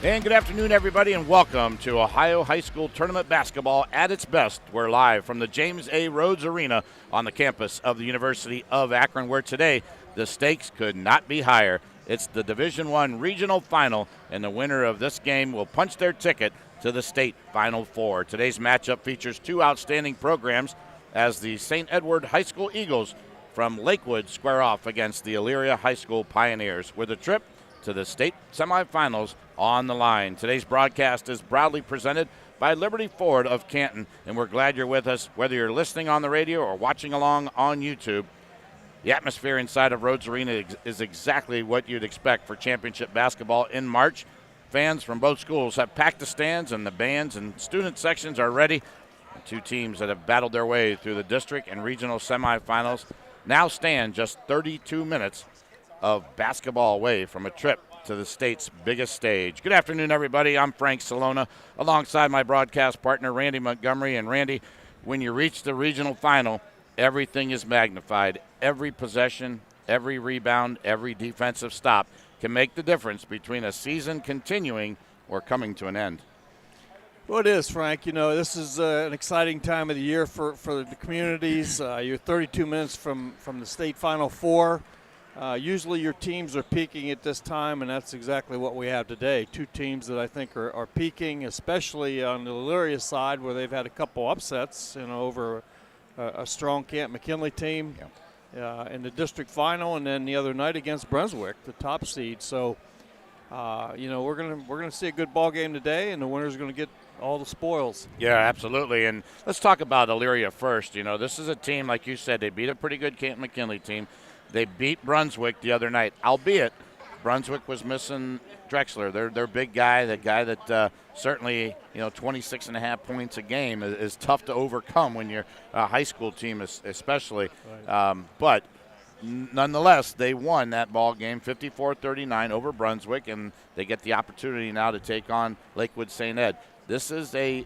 And good afternoon, everybody, and welcome to Ohio High School Tournament Basketball at its best. We're live from the James A. Rhodes Arena on the campus of the University of Akron, where today the stakes could not be higher. It's the Division I Regional Final, and the winner of this game will punch their ticket to the state Final Four. Today's matchup features two outstanding programs as the St. Edward High School Eagles from Lakewood square off against the Elyria High School Pioneers, with a trip to the state semifinals on the line. Today's broadcast is proudly presented by Liberty Ford of Canton, and we're glad you're with us, whether you're listening on the radio or watching along on YouTube. The atmosphere inside of Rhodes Arena is exactly what you'd expect for championship basketball in March. Fans from both schools have packed the stands, and the bands and student sections are ready. The two teams that have battled their way through the district and regional semifinals now stand just 32 minutes of basketball away from a trip to the state's biggest stage. Good afternoon, everybody. I'm Frank Cilona, alongside my broadcast partner, Randy Montgomery. And Randy, when you reach the regional final, everything is magnified. Every possession, every rebound, every defensive stop can make the difference between a season continuing or coming to an end. Well, it is, Frank. You know, this is an exciting time of the year for the communities. You're 32 minutes from the state Final Four. Usually your teams are peaking at this time, and that's exactly what we have today. Two teams that I think are peaking, especially on the Elyria side, where they've had a couple upsets, over a strong Canton-McKinley team in the district final, and then the other night against Brunswick, the top seed. So, we're gonna see a good ball game today, and the winner's going to get all the spoils. Yeah, absolutely. And let's talk about Elyria first. This is a team, like you said, they beat a pretty good Canton-McKinley team. They beat Brunswick the other night, albeit Brunswick was missing Drexler, their big guy, the guy that certainly, 26 and a half points a game is tough to overcome when you're a high school team especially. Right. But nonetheless, they won that ball game 54-39 over Brunswick, and they get the opportunity now to take on Lakewood St. Ed. This is a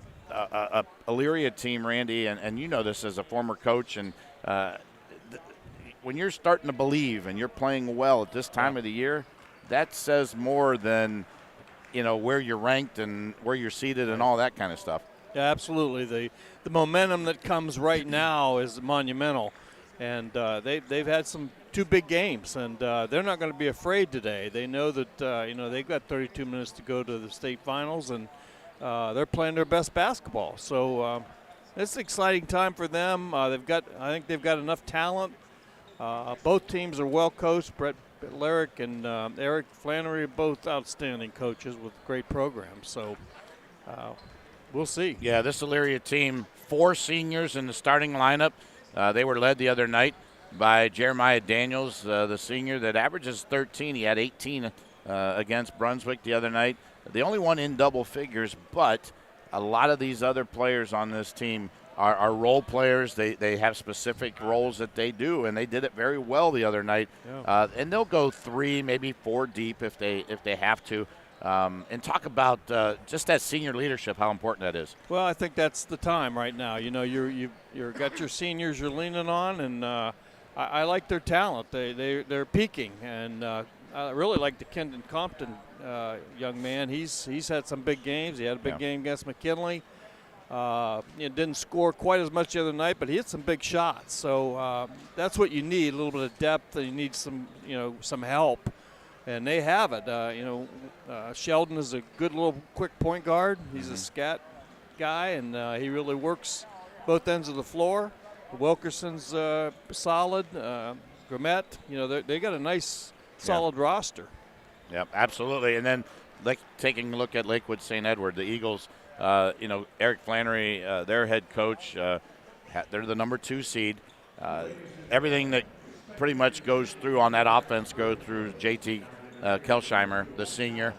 Elyria team, Randy, and you know this as a former coach, and when you're starting to believe and you're playing well at this time of the year, that says more than, where you're ranked and where you're seated and all that kind of stuff. Yeah, absolutely. The momentum that comes right now is monumental, and they've had two big games, and they're not going to be afraid today. They know that they've got 32 minutes to go to the state finals, and they're playing their best basketball. So it's an exciting time for them. I think they've got enough talent. Both teams are well coached. Brett Lyric and Eric Flannery are both outstanding coaches with great programs. So we'll see. Yeah, this Elyria team, 4 seniors in the starting lineup. They were led the other night by Jeremiah Daniels, the senior that averages 13. He had 18 against Brunswick the other night. The only one in double figures, but a lot of these other players on this team are role players. They have specific roles that they do, and they did it very well the other night. Yeah. And they'll go 3, maybe 4 deep if they have to. And talk about just that senior leadership, how important that is. Well, I think that's the time right now. You've got your seniors you're leaning on, and I like their talent. They're peaking, and I really like the Kendon Compton young man. He's had some big games. He had a big game against McKinley. Didn't score quite as much the other night, but he hit some big shots. So that's what you need, a little bit of depth, and you need some help. And they have it. Sheldon is a good little quick point guard. He's a scat guy, and he really works both ends of the floor. Wilkerson's solid. Grimet, they got a nice, solid roster. Yep, absolutely. And then taking a look at Lakewood St. Edward, the Eagles, Eric Flannery, their head coach, they're the number 2 seed. Everything that pretty much goes through on that offense go through JT Kelsheimer, the senior.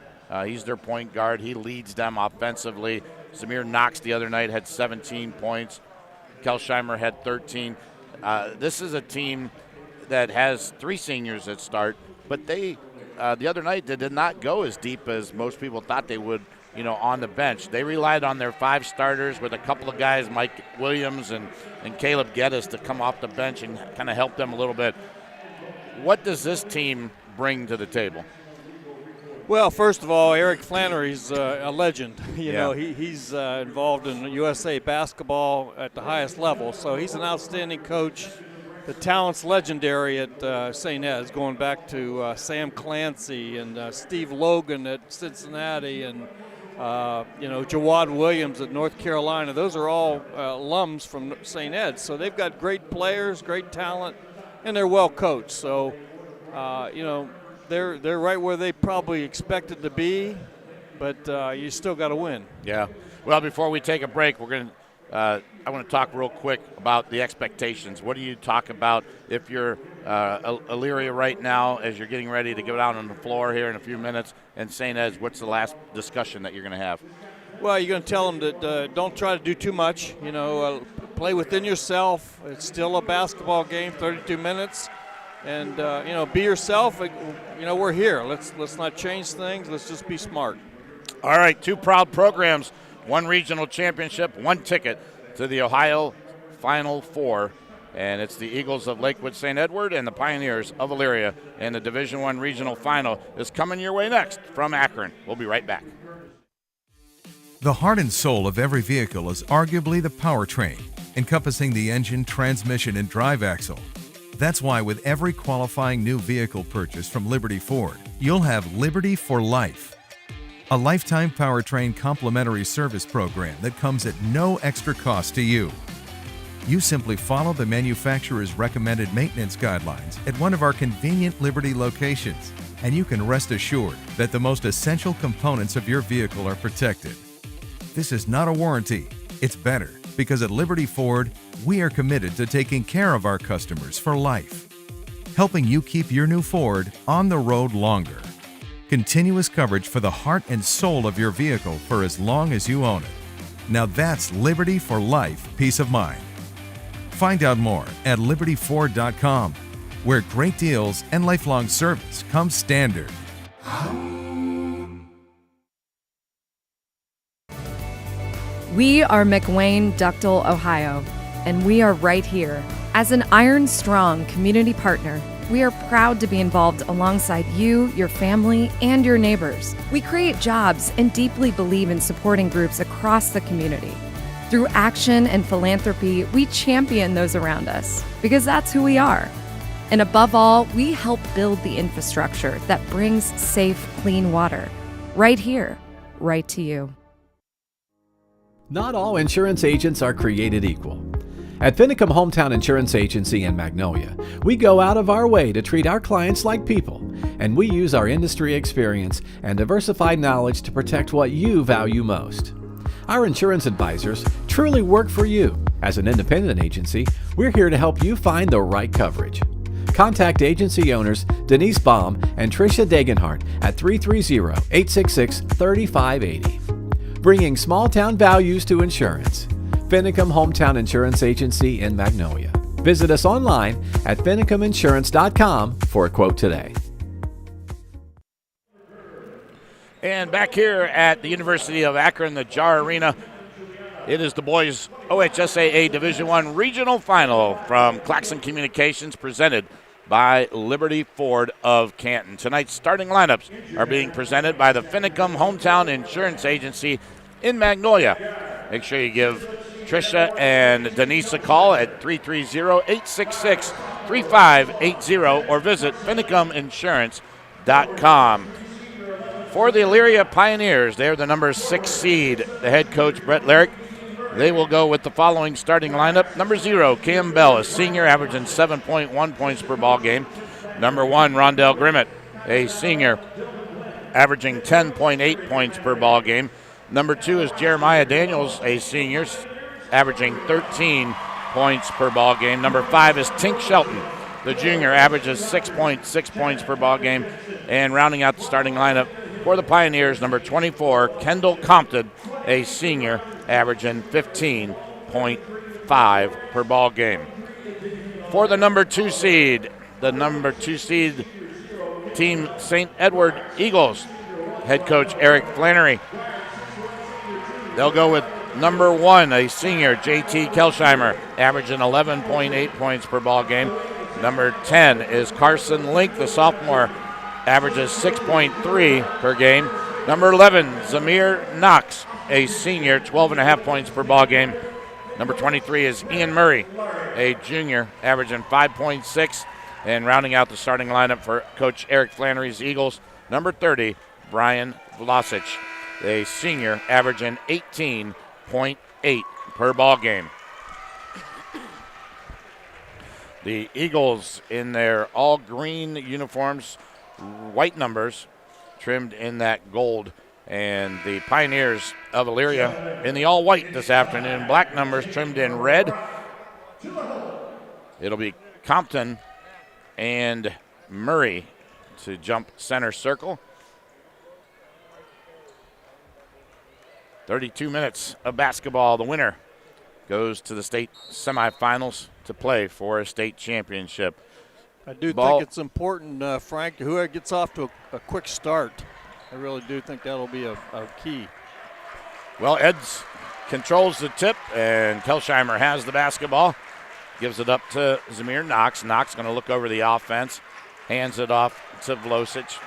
He's their point guard. He leads them offensively. Samir Knox the other night had 17 points. Kelsheimer had 13. This is a team that has 3 seniors that start, but they the other night they did not go as deep as most people thought they would, on the bench. They relied on their 5 starters with a couple of guys, Mike Williams and Caleb Geddes, to come off the bench and kind of help them a little bit. What does this team bring to the table? Well, first of all, Eric Flannery's a legend. You Yeah. know, he's involved in USA basketball at the highest level, so he's an outstanding coach. The talent's legendary at St. Ed's, going back to Sam Clancy and Steve Logan at Cincinnati and, Jawad Williams at North Carolina. Those are all alums from St. Ed's, so they've got great players, great talent, and they're well coached. So, they're right where they probably expected to be, but you still got to win. Yeah. Well, before we take a break, I want to talk real quick about the expectations. What do you talk about if you're Elyria right now as you're getting ready to go down on the floor here in a few minutes, and St. Ed's, what's the last discussion that you're going to have? Well, you're going to tell them that don't try to do too much. Play within yourself. It's still a basketball game, 32 minutes. And, be yourself. We're here. Let's not change things. Let's just be smart. All right, 2 proud programs, 1 regional championship, 1 ticket to the Ohio Final Four. And it's the Eagles of Lakewood St. Edward and the Pioneers of Elyria. And the Division I regional final is coming your way next from Akron. We'll be right back. The heart and soul of every vehicle is arguably the powertrain, encompassing the engine, transmission, and drive axle. That's why with every qualifying new vehicle purchase from Liberty Ford, you'll have Liberty for Life, a lifetime powertrain complimentary service program that comes at no extra cost to you. You simply follow the manufacturer's recommended maintenance guidelines at one of our convenient Liberty locations, and you can rest assured that the most essential components of your vehicle are protected. This is not a warranty, it's better, because at Liberty Ford, we are committed to taking care of our customers for life, helping you keep your new Ford on the road longer. Continuous coverage for the heart and soul of your vehicle for as long as you own it. Now that's Liberty for Life peace of mind. Find out more at libertyford.com, where great deals and lifelong service come standard. We are McWayne Ductile, Ohio, and we are right here. As an Iron Strong community partner, we are proud to be involved alongside you, your family, and your neighbors. We create jobs and deeply believe in supporting groups across the community. Through action and philanthropy, we champion those around us, because that's who we are. And above all, we help build the infrastructure that brings safe, clean water. Right here, right to you. Not all insurance agents are created equal. At Finicum Hometown Insurance Agency in Magnolia, we go out of our way to treat our clients like people, and we use our industry experience and diversified knowledge to protect what you value most. Our insurance advisors truly work for you. As an independent agency, we're here to help you find the right coverage. Contact agency owners Denise Baum and Tricia Degenhardt at 330-866-3580. Bringing small-town values to insurance. Finicum Hometown Insurance Agency in Magnolia. Visit us online at finicuminsurance.com for a quote today. And back here at the University of Akron, the Jar Arena, it is the boys OHSAA Division I Regional Final from Claxon Communications, presented by Liberty Ford of Canton. Tonight's starting lineups are being presented by the Finicum Hometown Insurance Agency in Magnolia. Make sure you give Tricia and Denise a call at 330-866-3580 or visit finicuminsurance.com. For the Elyria Pioneers, they're the number 6 seed. The head coach, Brett Larrick, they will go with the following starting lineup. Number 0, Cam Bell, a senior, averaging 7.1 points per ball game. Number 1, Rondell Grimmett, a senior, averaging 10.8 points per ball game. Number 2 is Jeremiah Daniels, a senior, averaging 13 points per ball game. Number 5 is Tink Shelton, the junior, averages 6.6 points per ball game. And rounding out the starting lineup for the Pioneers, number 24, Kendall Compton, a senior, averaging 15.5 per ball game. For the number 2 seed, Team St. Edward Eagles, head coach Eric Flannery. They'll go with number 1, a senior, JT Kelsheimer, averaging 11.8 points per ball game. Number 10 is Carson Link, the sophomore, averages 6.3 per game. Number 11, Zamir Knox, a senior, 12.5 points per ball game. Number 23 is Ian Murray, a junior, averaging 5.6. And rounding out the starting lineup for Coach Eric Flannery's Eagles, number 30, Brian Vlasic, a senior, averaging 18.8 per ball game. The Eagles in their all-green uniforms, white numbers, trimmed in that gold. And the Pioneers of Elyria in the all-white this afternoon, black numbers trimmed in red. It'll be Compton and Murray to jump center circle. 32 minutes of basketball. The winner goes to the state semifinals to play for a state championship. I do think it's important, Frank, whoever gets off to a quick start. I really do think that'll be a key. Well, Eds controls the tip, and Kelsheimer has the basketball. Gives it up to Zamir Knox. Knox going to look over the offense. Hands it off to Vlasic.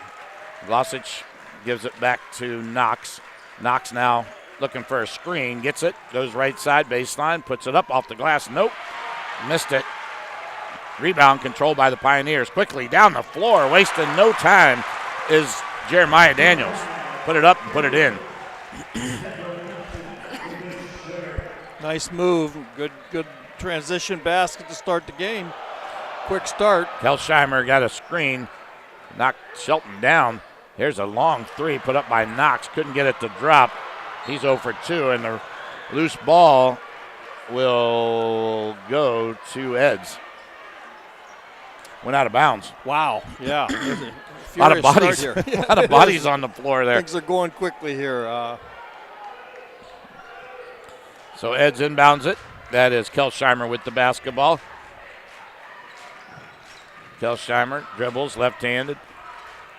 Vlasic gives it back to Knox. Knox now looking for a screen. Gets it. Goes right side baseline. Puts it up off the glass. Nope. Missed it. Rebound controlled by the Pioneers. Quickly down the floor. Wasting no time is Jeremiah Daniels. Put it up and put it in. Nice move. Good transition basket to start the game. Quick start. Kelsheimer got a screen. Knocked Shelton down. Here's a long three put up by Knox. Couldn't get it to drop. He's 0 for 2, and the loose ball will go to Eds. Went out of bounds. Wow. Yeah. A lot of bodies. A lot of bodies on the floor there. Things are going quickly here. So Eds inbounds it. That is Kelsheimer with the basketball. Kelsheimer dribbles left-handed.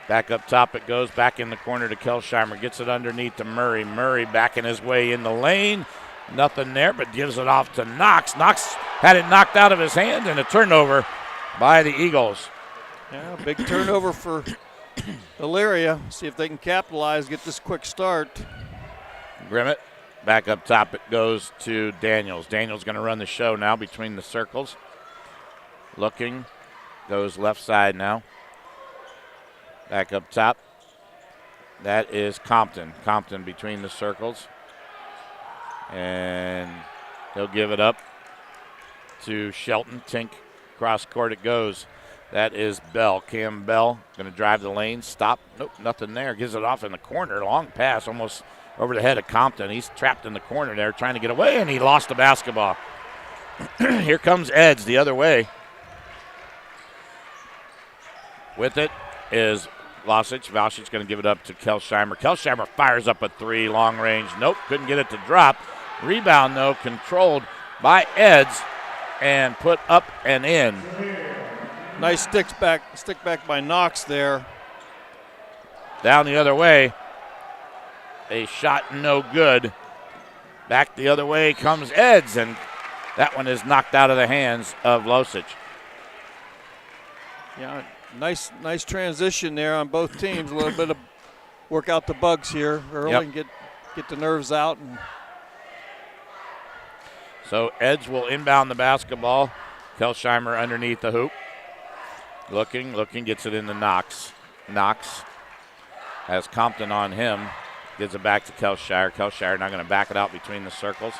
Back up top it goes. Back in the corner to Kelsheimer. Gets it underneath to Murray. Murray backing his way in the lane. Nothing there, but gives it off to Knox. Knox had it knocked out of his hand, and a turnover by the Eagles. Yeah, big turnover for Elyria. See if they can capitalize, get this quick start. Grimmett. Back up top it goes to Daniels. Daniels going to run the show now between the circles. Looking. Goes left side now. Back up top. That is Compton. Compton between the circles. And he'll give it up to Shelton. Tink. Cross court it goes. That is Bell. Cam Bell going to drive the lane. Stop. Nope, nothing there. Gives it off in the corner. Long pass almost over the head of Compton. He's trapped in the corner there trying to get away, and he lost the basketball. Here comes Eds the other way. With it is Vlasic. Vlasic going to give it up to Kelsheimer. Kelsheimer fires up a three, long range. Nope, couldn't get it to drop. Rebound, though, controlled by Eds and put up and in. Nice stick back by Knox there. Down the other way. A shot no good. Back the other way comes Eds, and that one is knocked out of the hands of Vlasic. Yeah, nice transition there on both teams. A little bit of work out the bugs here early and get the nerves out. And so Eds will inbound the basketball. Kelsheimer underneath the hoop. Looking, gets it into Knox. Knox has Compton on him. Gives it back to Kelshire. Kelshire now going to back it out between the circles.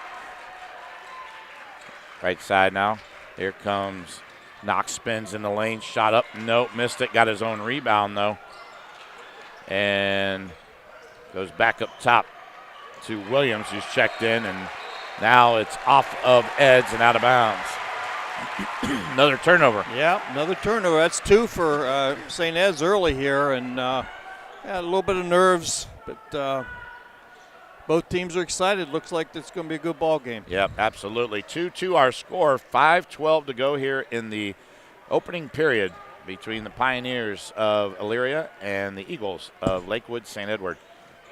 Right side now. Here comes Knox, spins in the lane. Shot up. Nope, missed it. Got his own rebound, though. And goes back up top to Williams, who's checked in. And now it's off of Eds and out of bounds. Another turnover. Yeah, another turnover. That's 2 for St. Ed's early here. And a little bit of nerves. But both teams are excited. Looks like it's going to be a good ball game. Yep, absolutely. 2-2 our score. 5:12 to go here in the opening period between the Pioneers of Elyria and the Eagles of Lakewood St. Edward.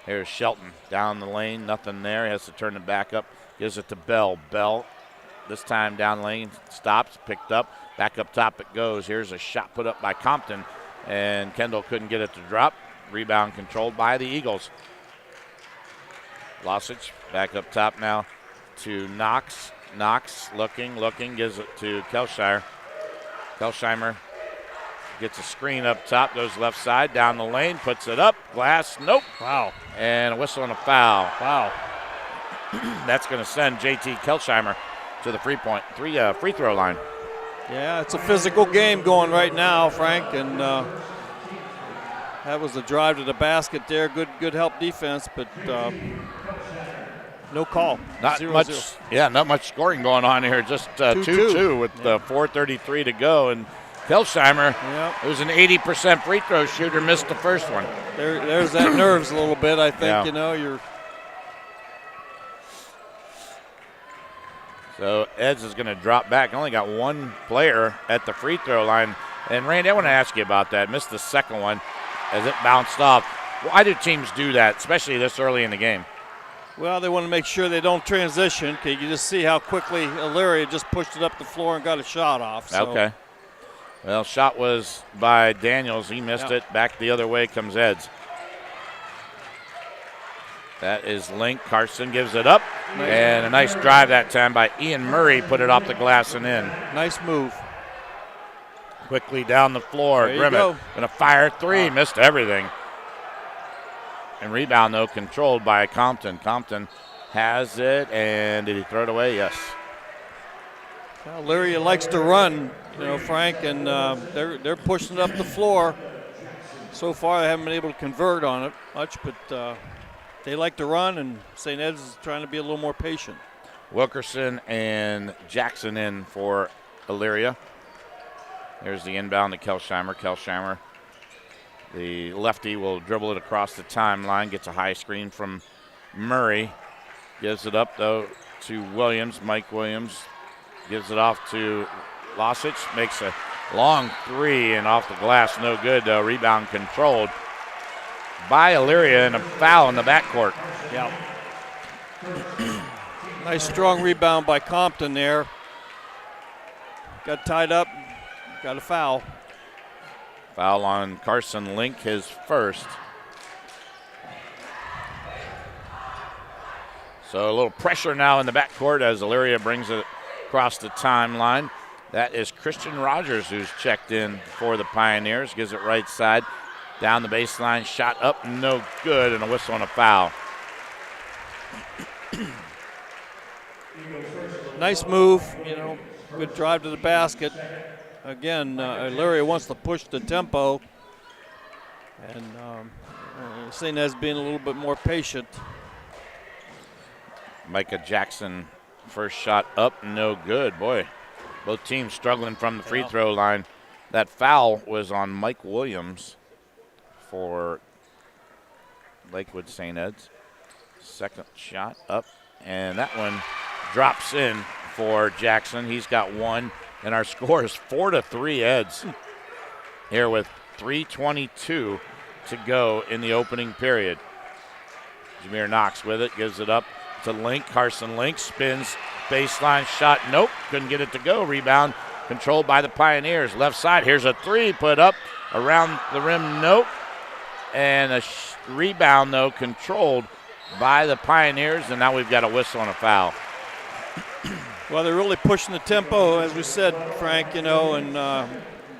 Here's Shelton down the lane. Nothing there. He has to turn it back up. Gives it to Bell. Bell this time down the lane. Stops. Picked up. Back up top it goes. Here's a shot put up by Compton. and Kendall couldn't get it to drop. Rebound controlled by the Eagles. Losich back up top now to Knox. Knox looking, gives it to Kelshire. Kelsheimer gets a screen up top, goes left side, down the lane, puts it up. Glass, nope. Wow. And a whistle and a foul. Wow. That's going to send JT Kelsheimer to the free throw line. Yeah, it's a physical game going right now, Frank, and that was the drive to the basket there. Good help defense, but no call. Not 0-0. much. Yeah, not much scoring going on here. Just 2-2 with 4:33 to go, and Kelsheimer, who's an 80% free throw shooter, missed the first one. There's that nerves a little bit. I think you're. So Eds is going to drop back. Only got one player at the free throw line. And Randy, I want to ask you about that. Missed the second one as it bounced off. Why do teams do that, especially this early in the game? Well, they want to make sure they don't transition. You can just see how quickly Elyria just pushed it up the floor and got a shot off. So. Okay. Well, shot was by Daniels. He missed it. Back the other way comes Eds. That is Link. Carson gives it up. And a nice drive that time by Ian Murray. Put it off the glass and in. Nice move. Quickly down the floor. Grimmett going to fire three. Missed everything. And rebound, though, controlled by Compton. Compton has it. And did he throw it away? Yes. Well, Elyria likes to run, Frank, and they're pushing it up the floor. So far, they haven't been able to convert on it much, but they like to run, and St. Ed's is trying to be a little more patient. Wilkerson and Jackson in for Elyria. There's the inbound to Kelsheimer. Kelsheimer, the lefty, will dribble it across the timeline, gets a high screen from Murray. Gives it up, though, to Williams. Mike Williams gives it off to Losich. Makes a long three, and off the glass, no good, though. Rebound controlled by Elyria, and a foul in the backcourt. Yeah. Nice strong rebound by Compton there. Got tied up, got a foul. Foul on Carson Link, his first. So a little pressure now in the backcourt as Elyria brings it across the timeline. That is Christian Rogers who's checked in for the Pioneers. Gives it right side. Down the baseline, shot up, no good, and a whistle and a foul. Nice move, good drive to the basket. Again, Elyria wants to push the tempo, and St. Ed's being a little bit more patient. Micah Jackson, first shot up, no good. Boy, both teams struggling from the free throw line. That foul was on Mike Williams for Lakewood St. Ed's. Second shot up, and that one drops in for Jackson. He's got one, and our score is 4-3 Eds here with 3:22 to go in the opening period. Jameer Knox with it, gives it up to Link. Carson Link spins, baseline shot, nope, couldn't get it to go. Rebound controlled by the Pioneers. Left side, here's a three put up around the rim, nope. And a rebound, though, controlled by the Pioneers, and now we've got a whistle and a foul. Well, they're really pushing the tempo, as we said, Frank, and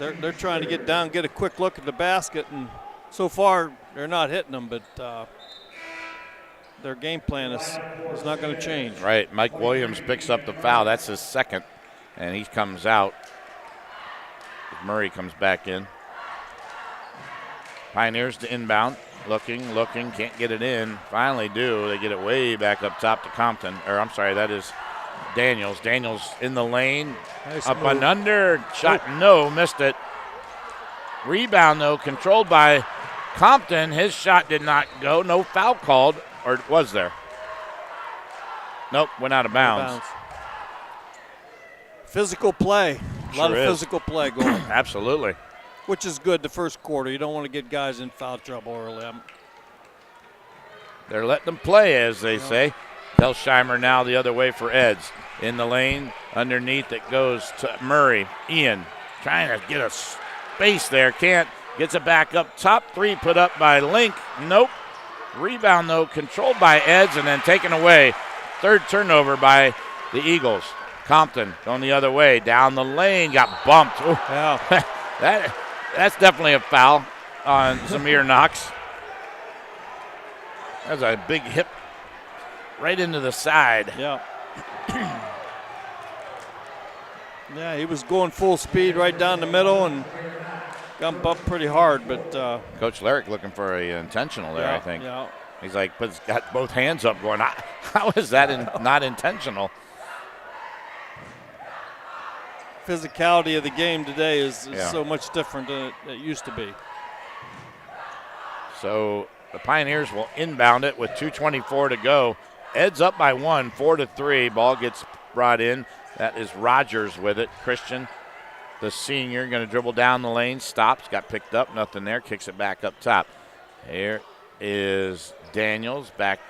they're trying to get down, get a quick look at the basket, and so far they're not hitting them, but their game plan is not going to change. Right. Mike Williams picks up the foul. That's his second, and he comes out. Murray comes back in. Pioneers to inbound. Looking, can't get it in. Finally do. They get it way back up top to Compton. Or I'm sorry, that is Daniels. Daniels in the lane. Nice up move. and under. Shot, no, missed it. Rebound, though, controlled by Compton. His shot did not go. No foul called. Or was there? Nope, went out of bounds. Physical play. A lot of is. physical play going. Absolutely. Which is good the first quarter. You don't want to get guys in foul trouble early. They're letting them play, as they say. Kelsheimer now the other way for Eds. In the lane, underneath it goes to Murray. Ian trying to get a space there. Can't. Gets it back up top. 3 put up by Link. Nope. Rebound, though, controlled by Eds and then taken away. 3rd turnover by the Eagles. Compton going the other way. Down the lane. Got bumped. Ooh. Yeah. That's definitely a foul on Zamir Knox. That's a big hip right into the side. Yeah. Yeah, he was going full speed right down the middle and got bumped pretty hard. But Coach Larrick looking for a intentional there, yeah, I think. Yeah. He's like, but he's got both hands up going, how is that not intentional? Physicality of the game today is Yeah. so much different than it used to be. So the Pioneers will inbound it with 2:24 to go. Ed's up by 1, 4-3. Ball gets brought in. That is Rogers with it. Christian, the senior, going to dribble down the lane. Stops, got picked up. Nothing there. Kicks it back up top. Here is Daniels back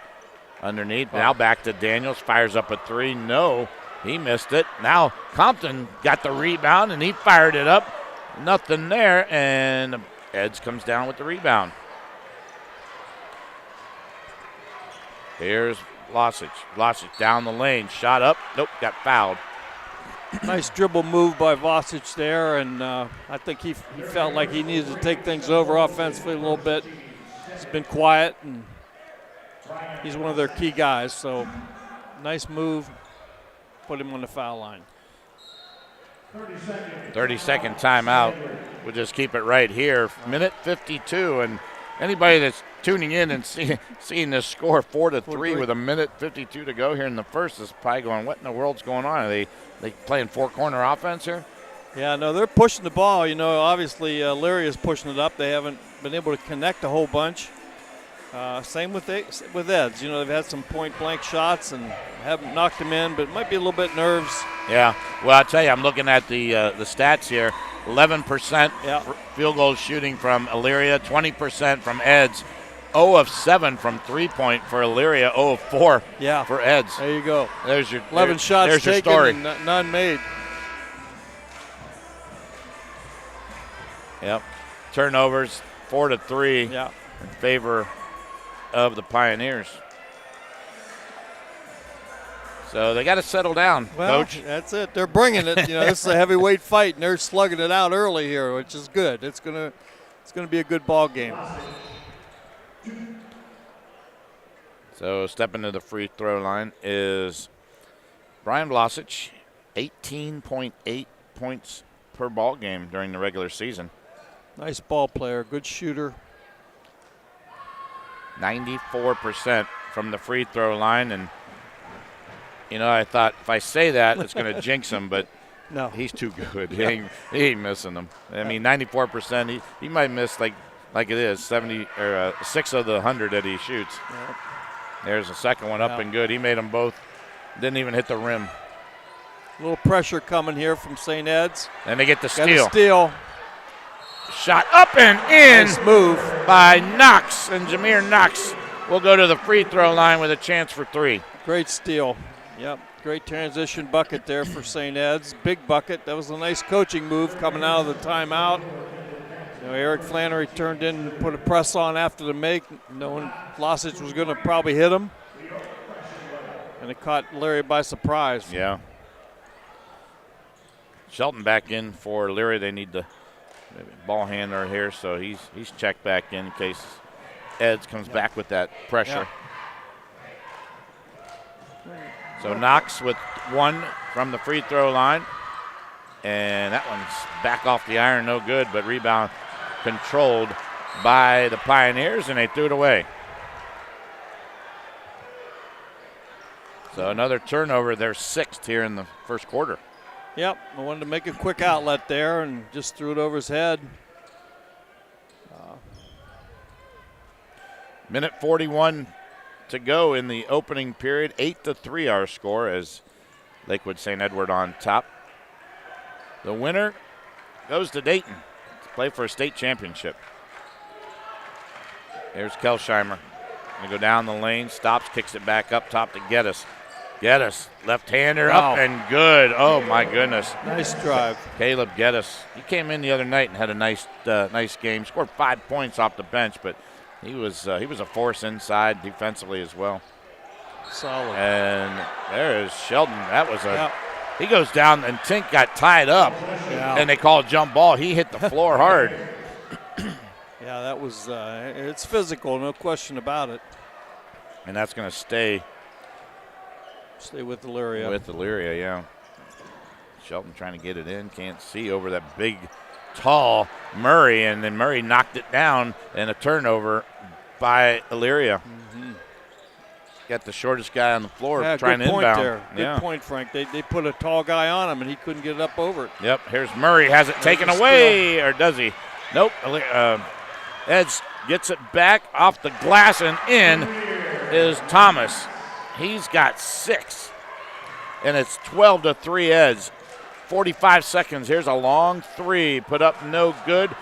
underneath. Now back to Daniels. Fires up a 3. No, he missed it. Now Compton got the rebound, and he fired it up. Nothing there, and Eds comes down with the rebound. Here's Vlasic. Vlasic down the lane. Shot up. Nope, got fouled. Nice dribble move by Vlasic there, and I think he felt like he needed to take things over offensively a little bit. He's been quiet, and he's one of their key guys, so nice move. Put him on the foul line. 30-second timeout. We'll just keep it right here. Minute 52, and anybody that's tuning in and seeing this score 4-3 with a minute 52 to go here in the first is probably going, what in the world's going on? Are they playing four-corner offense here? Yeah, no, they're pushing the ball. You know, obviously Elyria is pushing it up. They haven't been able to connect a whole bunch. Same with Eds. You know, they've had some point-blank shots and haven't knocked them in, but it might be a little bit nerves. Yeah. Well, I'll tell you, I'm looking at the stats here. 11% field goal shooting from Elyria, 20% from Eds. 0 of 7 from three-point for Elyria, 0 of 4 for Eds. There you go. There's your 11 shots there's taken your story. and none made. Yep. Turnovers, 4-3 in favor of the Pioneers. So they got to settle down, Coach. That's it. They're bringing it. You know, this is a heavyweight fight, and they're slugging it out early here, which is good. It's gonna be a good ball game. So stepping to the free throw line is Brian Vlasic, 18.8 points per ball game during the regular season. Nice ball player, good shooter. 94% from the free throw line, and you know, I thought if I say that, it's going to jinx him, but no, he's too good. He ain't missing them. I mean, 94%. He might miss like it is 70 or 6 of the 100 that he shoots. Yep. There's a second one up and good. He made them both. Didn't even hit the rim. A little pressure coming here from St. Ed's. And they get the Got a steal. steal. Shot up and in. Nice move by Knox, and Jameer Knox will go to the free throw line with a chance for 3. Great steal. Yep, great transition bucket there for St. Ed's. Big bucket. That was a nice coaching move coming out of the timeout. You know, Eric Flannery turned in and put a press on after the make, knowing Vlasic was going to probably hit him. And it caught Larry by surprise. Yeah. Shelton back in for Elyria. They need the ball handler here, so he's checked back in case Eds comes back with that pressure. So Knox with 1 from the free throw line. And that one's back off the iron, no good, but rebound controlled by the Pioneers, and they threw it away. So another turnover, their 6th here in the first quarter. Yep, I wanted to make a quick outlet there and just threw it over his head. Minute 41 to go in the opening period. 8-3 our score as Lakewood St. Edward on top. The winner goes to Dayton to play for a state championship. There's Kelsheimer. Going to go down the lane, stops, kicks it back up top to Geddes. Geddes, left-hander up and good. Oh, my goodness. Nice drive. Caleb Geddes. He came in the other night and had a nice game. Scored 5 points off the bench, but he was a force inside defensively as well. Solid. And there is Sheldon. That was he goes down, and Tink got tied up, and they call a jump ball. He hit the floor hard. Yeah, that was it's physical, no question about it. And that's going to stay with Elyria. With Elyria, yeah. Shelton trying to get it in. Can't see over that big, tall Murray, and then Murray knocked it down, and a turnover by Elyria. Mm-hmm. Got the shortest guy on the floor trying to good point inbound. There. Good point, Frank. They put a tall guy on him, and he couldn't get up over it. Yep, here's Murray. Has it taken away, or does he? Nope. Eds gets it back off the glass, and in is Thomas. He's got 6, and it's 12-3 Eds. 45 seconds. Here's a long three. Put up no good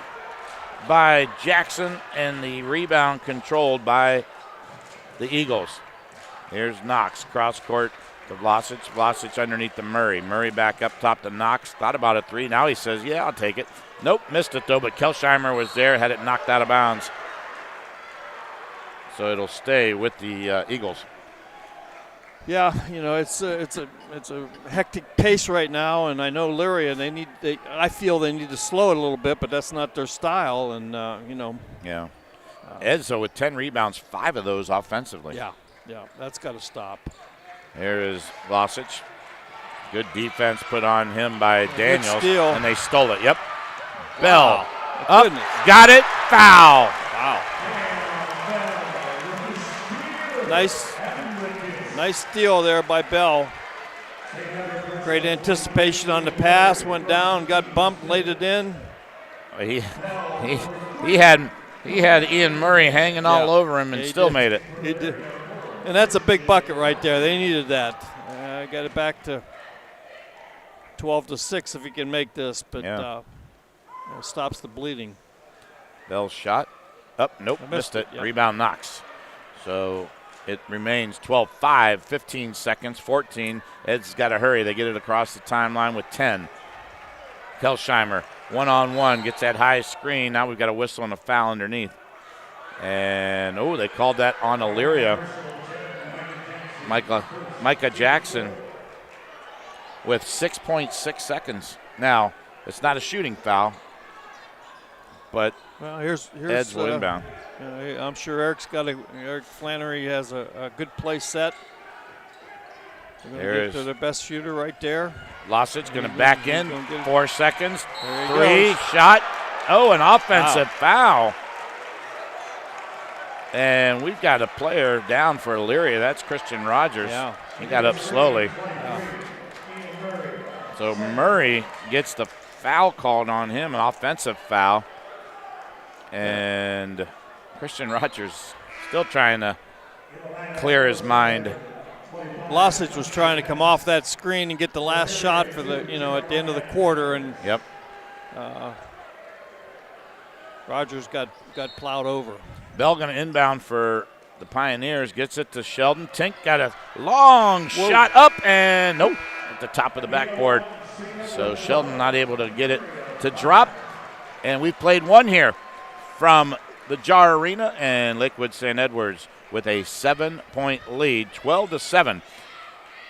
by Jackson, and the rebound controlled by the Eagles. Here's Knox, cross court to Vlasic. Vlasic underneath the Murray. Murray back up top to Knox. Thought about a three. Now he says, yeah, I'll take it. Nope, missed it though, but Kelsheimer was there, had it knocked out of bounds. So it'll stay with the Eagles. Yeah, it's a hectic pace right now, and I know Elyria. I feel they need to slow it a little bit, but that's not their style, and Yeah. Edzo with 10 rebounds, 5 of those offensively. Yeah, that's got to stop. Here is Vlasic. Good defense put on him by Daniels, steal. And they stole it. Yep. Bell up, got it, foul. Wow. Nice steal there by Bell. Great anticipation on the pass, went down, got bumped, laid it in. He had Ian Murray hanging all over him and still made it. He did. And that's a big bucket right there. They needed that. Got it back to 12-6 if he can make this, but stops the bleeding. Bell's shot. Nope, missed it. Yep. Rebound Knox. So it remains 12-5, 15 seconds, 14. Ed's got to hurry. They get it across the timeline with 10. Kelsheimer, one-on-one, gets that high screen. Now we've got a whistle and a foul underneath. And, they called that on Elyria. Micah Jackson with 6.6 seconds. Now, it's not a shooting foul, but here's Ed's will inbound. I'm sure Eric Flannery has a good play set. They're going to get to the best shooter right there. Vlasic going to back in, 4 seconds, 3, shot. An offensive foul. And we've got a player down for Elyria. That's Christian Rogers. Yeah. He got up slowly. Yeah. So Murray gets the foul called on him, an offensive foul. And Christian Rogers still trying to clear his mind. Vlasic was trying to come off that screen and get the last shot for the, at the end of the quarter, and Rogers got plowed over. Bell going to inbound for the Pioneers, gets it to Sheldon. Tink got a long shot up, and nope, at the top of the backboard. So Sheldon not able to get it to drop. And we've played one here from the Jar Arena, and Lakewood St. Edwards with a 7-point lead, 12-7.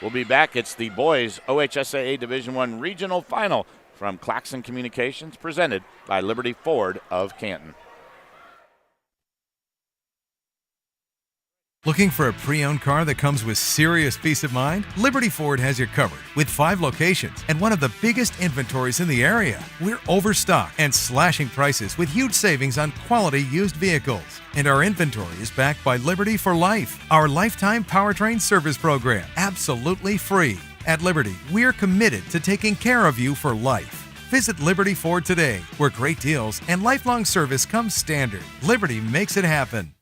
We'll be back. It's the boys OHSAA Division I Regional Final from Claxon Communications, presented by Liberty Ford of Canton. Looking for a pre-owned car that comes with serious peace of mind? Liberty Ford has you covered with 5 locations and one of the biggest inventories in the area. We're overstocked and slashing prices with huge savings on quality used vehicles. And our inventory is backed by Liberty for Life, our lifetime powertrain service program, absolutely free. At Liberty, we're committed to taking care of you for life. Visit Liberty Ford today, where great deals and lifelong service come standard. Liberty makes it happen.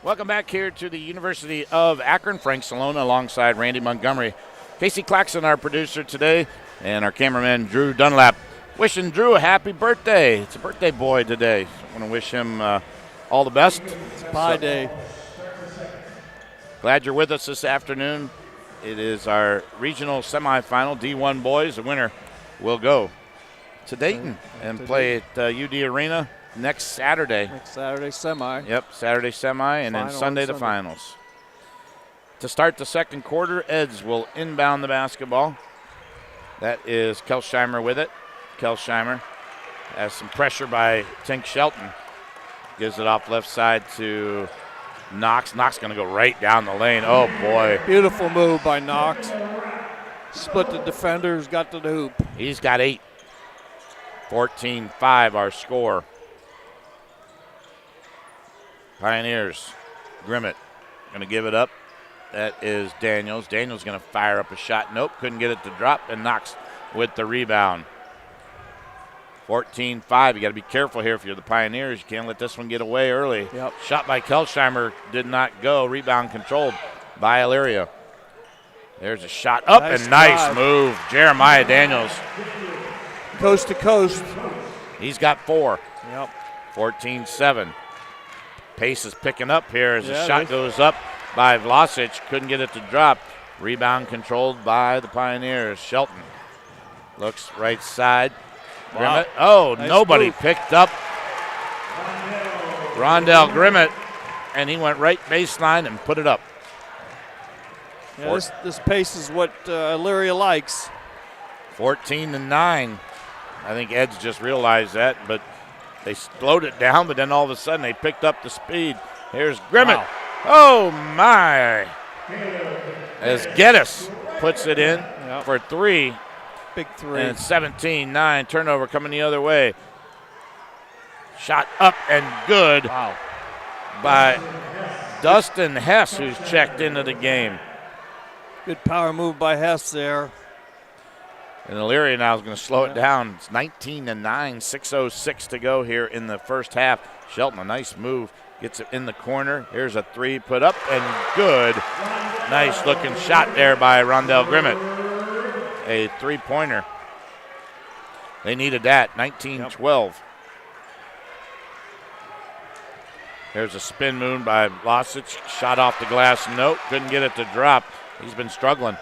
Welcome back here to the University of Akron. Frank Cilona alongside Randy Montgomery. Casey Claxon, our producer today, and our cameraman, Drew Dunlap. Wishing Drew a happy birthday. It's a birthday boy today. I want to wish him all the best. It's Pi Day. Glad you're with us this afternoon. It is our regional semifinal, D1 boys. The winner will go to Dayton and play at UD Arena next Saturday. Next Saturday, semi. Yep, Saturday semi, and then Sunday the finals. To start the second quarter, Eds will inbound the basketball. That is Kelsheimer with it. Kelsheimer has some pressure by Tink Shelton. Gives it off left side to Knox. Knox going to go right down the lane. Oh, boy. Beautiful move by Knox. Split the defenders, got to the hoop. He's got 8. 14-5 our score. Pioneers. Grimmett going to give it up. That is Daniels. Daniels going to fire up a shot. Nope, couldn't get it to drop, and Knox with the rebound. 14-5. You got to be careful here if you're the Pioneers. You can't let this one get away early. Yep. Shot by Kelsheimer did not go. Rebound controlled by Elyria. There's a shot up, and nice move. Jeremiah Daniels. Coast to coast. He's got 4. Yep. 14-7. Pace is picking up here as the shot goes up by Vlasic. Couldn't get it to drop. Rebound controlled by the Pioneers. Shelton looks right side. Wow. Grimmett. Oh, nice nobody move. picked up Rondell Grimmett, and he went right baseline and put it up. Yeah, this pace is what Elyria likes. 14-9. I think Ed's just realized that, but they slowed it down, but then all of a sudden they picked up the speed. Here's Grimmett. Wow. Oh, my. As Geddes puts it in for 3. Big 3. And 17-9. Turnover coming the other way. Shot up and good by Dustin Hess, who's checked into the game. Good power move by Hess there. And Elyria now is going to slow it down. It's 19-9, 6:06 to go here in the first half. Shelton, a nice move, gets it in the corner. Here's a 3 put up and good. Nice looking shot there by Rondell Grimmett. A 3-pointer. They needed that, 19-12. There's a spin move by Vlasic. Shot off the glass. Nope, couldn't get it to drop. He's been struggling.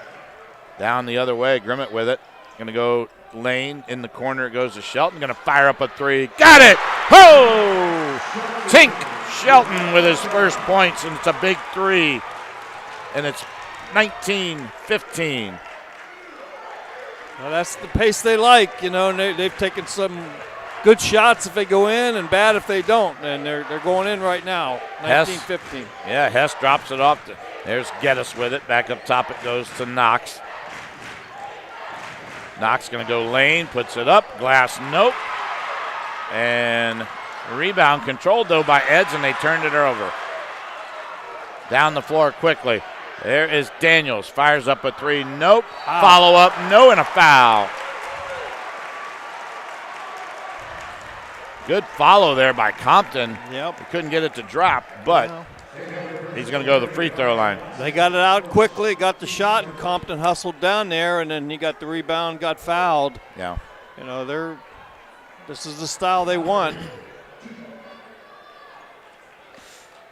Down the other way, Grimmett with it. Going to go lane in the corner. It goes to Shelton. Going to fire up a 3. Got it! Oh! Tink Shelton with his first points, and it's a big 3. And it's 19-15. Well, that's the pace they like, you know, and they've taken some good shots if they go in and bad if they don't, and they're going in right now, 19-15. Yeah, Hess drops it off. There's Geddes with it. Back up top it goes to Knox. Knox going to go lane, puts it up. Glass, nope. And rebound controlled, though, by Eds, and they turned it over. Down the floor quickly. There is Daniels. Fires up a 3. Nope. Follow up. No, and a foul. Good follow there by Compton. Yep. He couldn't get it to drop, but he's going to go to the free throw line. They got it out quickly, got the shot, and Compton hustled down there, and then he got the rebound, got fouled. Yeah. You know, this is the style they want.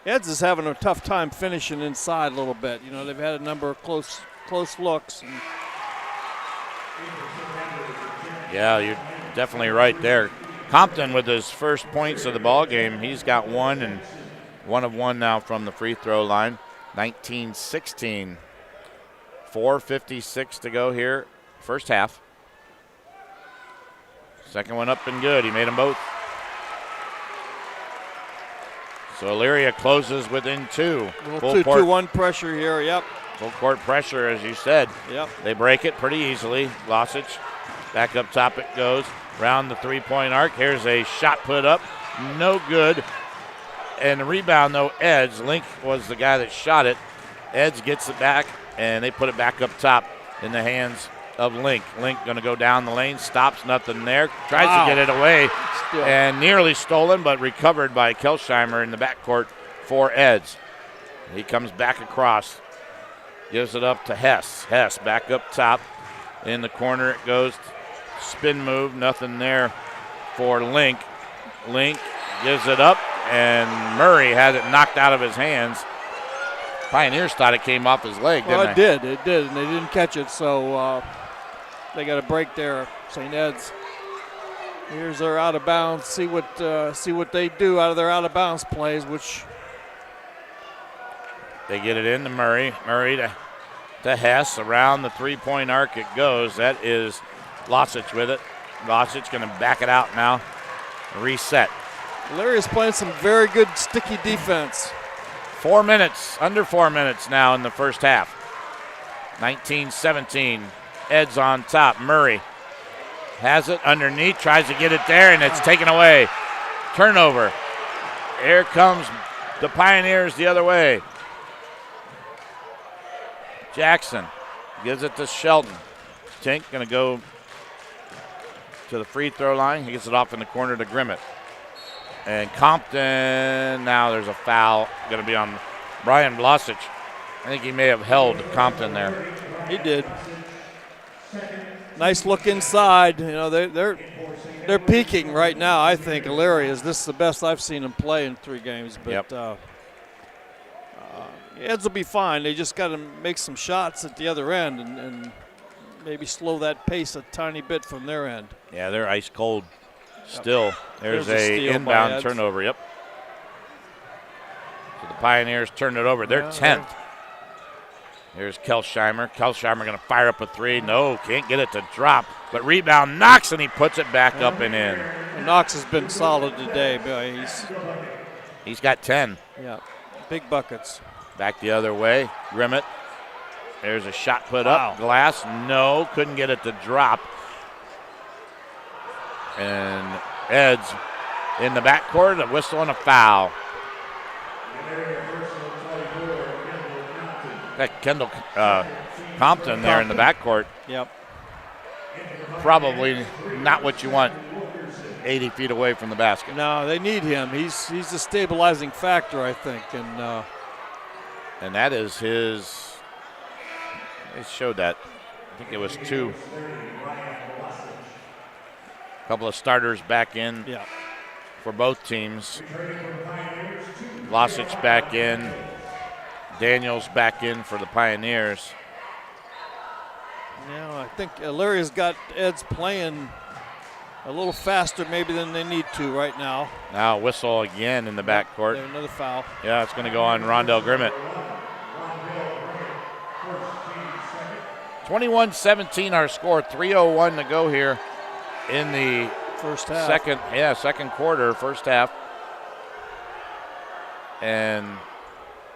Eds is having a tough time finishing inside a little bit. You know, they've had a number of close looks. Yeah, you're definitely right there. Compton with his first points of the ball game. He's got 1 and 1 of 1 now from the free throw line. 19-16. 4:56 to go here, first half. Second one up and good. He made them both. So Elyria closes within 2. Little 2-2-1 pressure here, yep. Full court pressure, as you said. Yep. They break it pretty easily. Vlasic, back up top it goes. Round the 3-point arc. Here's a shot put up. No good. And the rebound, though, Eds. Link was the guy that shot it. Eds gets it back, and they put it back up top in the hands of Link. Link going to go down the lane, stops, nothing there. Tries to get it away, and nearly stolen, but recovered by Kelsheimer in the backcourt for Eds. He comes back across. Gives it up to Hess. Hess back up top. In the corner it goes. Spin move. Nothing there for Link. Link gives it up, and Murray had it knocked out of his hands. Pioneers thought it came off his leg, didn't they? It did, and they didn't catch it, so they got a break there, St. Ed's. Here's their out of bounds. See what they do out of their out of bounds plays, which they get it into Murray. Murray to Hess. Around the three-point arc it goes. That is Losich with it. Losich going to back it out now. Reset. Elyria's playing some very good sticky defense. 4 minutes, under 4 minutes now in the first half. 19-17. Ed's on top. Murray has it underneath, tries to get it there, and it's taken away. Turnover. Here comes the Pioneers the other way. Jackson gives it to Shelton. Tink going to go to the free throw line. He gets it off in the corner to Grimmett. And Compton, now there's a foul going to be on Brian Blasic. I think he may have held Compton there. He did. Nice look inside. You know, they're peaking right now, I think, Elyria. This is the best I've seen them play in 3 games. But Eds will be fine. They just got to make some shots at the other end and maybe slow that pace a tiny bit from their end. Yeah, they're ice cold still. There's a inbound turnover. Yep. So the Pioneers turn it over. They're 10th. Here's Kelsheimer. Kelsheimer going to fire up a 3. No, can't get it to drop. But rebound Knox, and he puts it back up and in. Knox has been solid today. He's got 10. Yeah, big buckets. Back the other way. Grimmett. There's a shot put up. Glass, no, couldn't get it to drop. And Ed's in the backcourt, a whistle and a foul. That Kendall Compton there in the backcourt. Yep. Probably not what you want 80 feet away from the basket. No, they need him. He's a stabilizing factor, I think. And that is his, they showed that. I think it was 2. A couple of starters back in for both teams. Losich back in. Daniels back in for the Pioneers. Now I think Elyria's got Ed's playing a little faster maybe than they need to right now. Now whistle again in the backcourt. Another foul. Yeah, it's going to go on Rondell Grimmett. 21-17 our score. 3:01 to go here in the first half. Second quarter, first half. And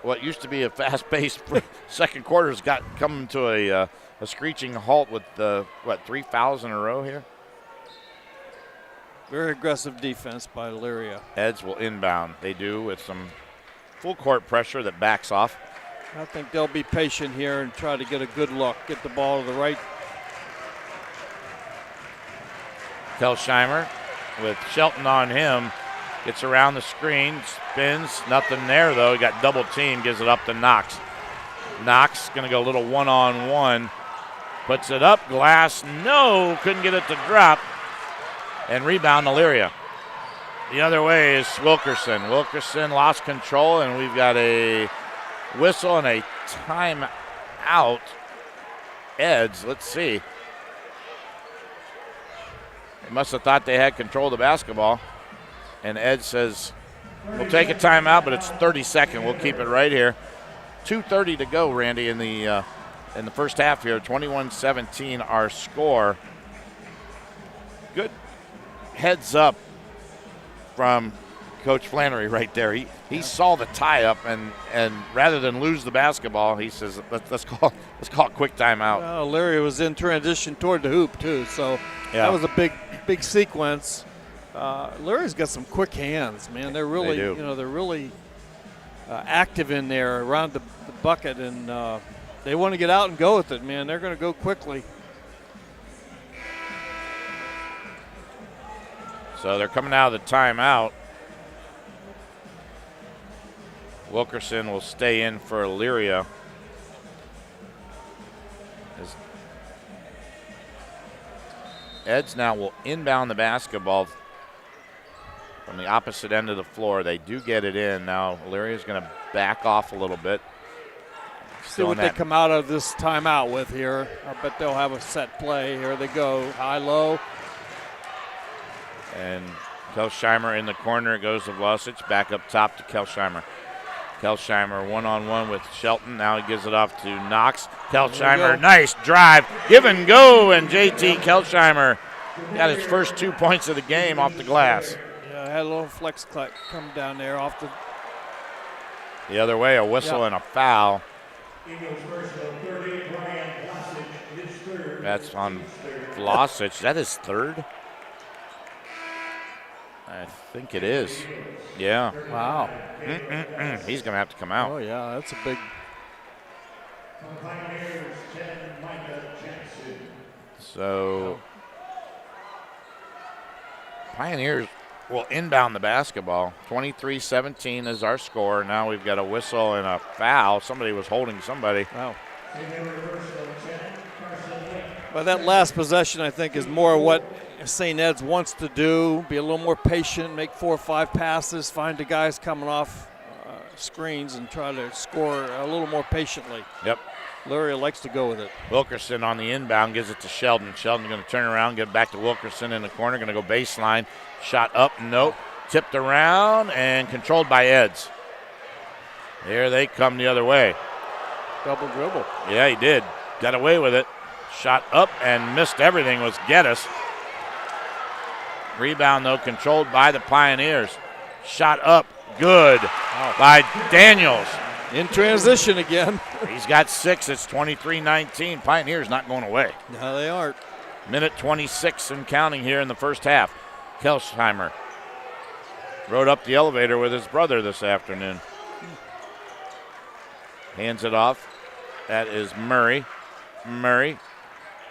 what used to be a fast-paced second quarter's got come to a screeching halt with 3 fouls in a row here. Very aggressive defense by Elyria. Eds will inbound. They do with some full court pressure that backs off. I think they'll be patient here and try to get a good look, get the ball to the right. Kelsheimer with Shelton on him. Gets around the screen, spins, nothing there though. He got double team, gives it up to Knox. Knox gonna go a little one-on-one. Puts it up, Glass, no, couldn't get it to drop. And rebound Elyria. The other way is Wilkerson. Wilkerson lost control, and we've got a whistle and a timeout. Eds, let's see. They must have thought they had control of the basketball. And Ed says, we'll take a timeout, but it's 30-second. We'll keep it right here. 2:30 to go, Randy, in the first half here. 21-17 our score. Good heads up from Coach Flannery right there. He saw the tie-up, and rather than lose the basketball, he says, let's call a quick timeout. Well, Elyria was in transition toward the hoop too, so that was a big sequence. Elyria's got some quick hands, man. They're really, they're really active in there around the bucket, and they want to get out and go with it, man. They're going to go quickly. So they're coming out of the timeout. Wilkerson will stay in for Elyria. Eds now will inbound the basketball from the opposite end of the floor. They do get it in. Now Elyria is going to back off a little bit. See what they come out of this timeout with here. I bet they'll have a set play. Here they go, high-low. And Kelsheimer in the corner. It goes to Vlasic. Back up top to Kelsheimer. Kelsheimer one-on-one with Shelton. Now he gives it off to Knox. Kelsheimer, nice drive. Give and go, and JT Kelsheimer got his first 2 points of the game off the glass. Yeah, I had a little flex come down there off the other way, a whistle and a foul. That's on Vlasic. That is third? I think it is. Yeah. Wow. He's going to have to come out. Oh, yeah, that's a big. So, Pioneers will inbound the basketball. 23-17 is our score. Now we've got a whistle and a foul. Somebody was holding somebody. Wow. But that last possession, I think, is more what St. Ed's wants to do. Be a little more patient, make 4 or 5 passes, find the guys coming off screens and try to score a little more patiently. Yep. Elyria likes to go with it. Wilkerson on the inbound gives it to Sheldon. Sheldon's going to turn around, get back to Wilkerson in the corner. Going to go baseline. Shot up, nope. Tipped around and controlled by Eds. Here they come the other way. Double dribble. Yeah, he did. Got away with it. Shot up and missed everything was Geddes. Rebound, though, controlled by the Pioneers. Shot up, good by Daniels. In transition again. He's got 6. It's 23-19. Pioneers not going away. No, they aren't. Minute 26 and counting here in the first half. Kelsheimer rode up the elevator with his brother this afternoon. Hands it off. That is Murray. Murray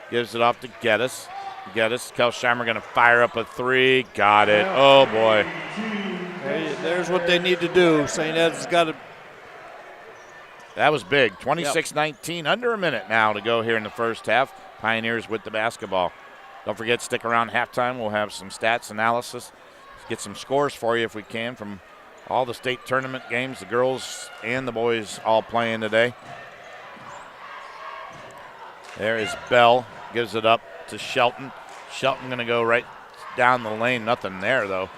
gives it off to Geddes. Geddes, Kelsheimer going to fire up a 3. Got it. Oh, boy. There's what they need to do. St. Ed's has got to. That was big. 26-19, under a minute now to go here in the first half. Pioneers with the basketball. Don't forget, stick around halftime. We'll have some stats analysis. Let's get some scores for you if we can from all the state tournament games, the girls and the boys all playing today. There is Bell. Gives it up to Shelton. Shelton going to go right down the lane. Nothing there, though.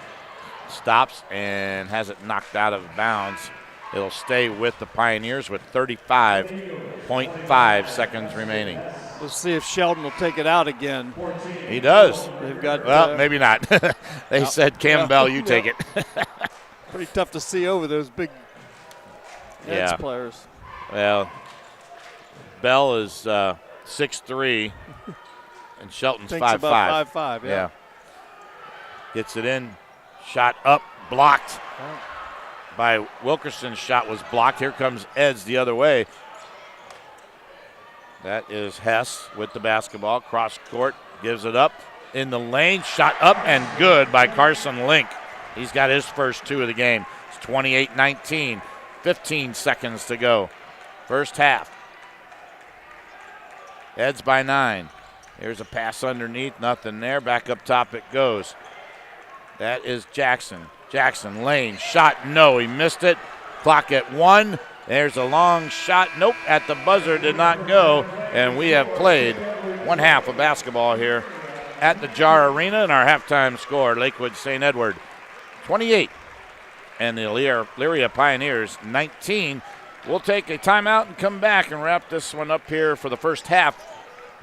Stops and has it knocked out of bounds. It'll stay with the Pioneers with 35.5 seconds remaining. Let's see if Sheldon will take it out again. He does. They've got. Well, maybe not. They said, Campbell, you take it. Pretty tough to see over those big Eds players. Well, Bell is 6'3", and Shelton's 5'5". 5'5", yeah. Gets it in. Shot up, blocked. By Wilkerson's shot was blocked. Here comes Eds the other way. That is Hess with the basketball. Cross court, gives it up in the lane. Shot up and good by Carson Link. He's got his first 2 of the game. It's 28-19. 15 seconds to go. First half. Eds by 9. Here's a pass underneath. Nothing there. Back up top it goes. That is Jackson. Jackson, lane, shot, no, he missed it. Clock at 1. There's a long shot. Nope, at the buzzer, did not go. And we have played one half of basketball here at the Jar Arena. And our halftime score, Lakewood St. Edward 28 and the Elyria Pioneers 19. We'll take a timeout and come back and wrap this one up here for the first half.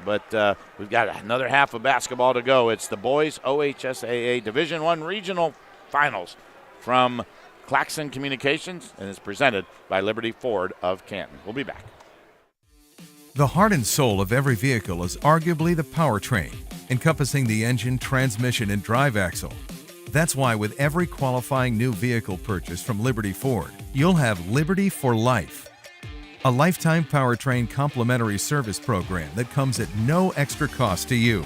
But we've got another half of basketball to go. It's the boys OHSAA Division I Regional Finals from Claxon Communications, and is presented by Liberty Ford of Canton. We'll be back. The heart and soul of every vehicle is arguably the powertrain, encompassing the engine, transmission, and drive axle. That's why with every qualifying new vehicle purchase from Liberty Ford, you'll have Liberty for Life, a lifetime powertrain complimentary service program that comes at no extra cost to you.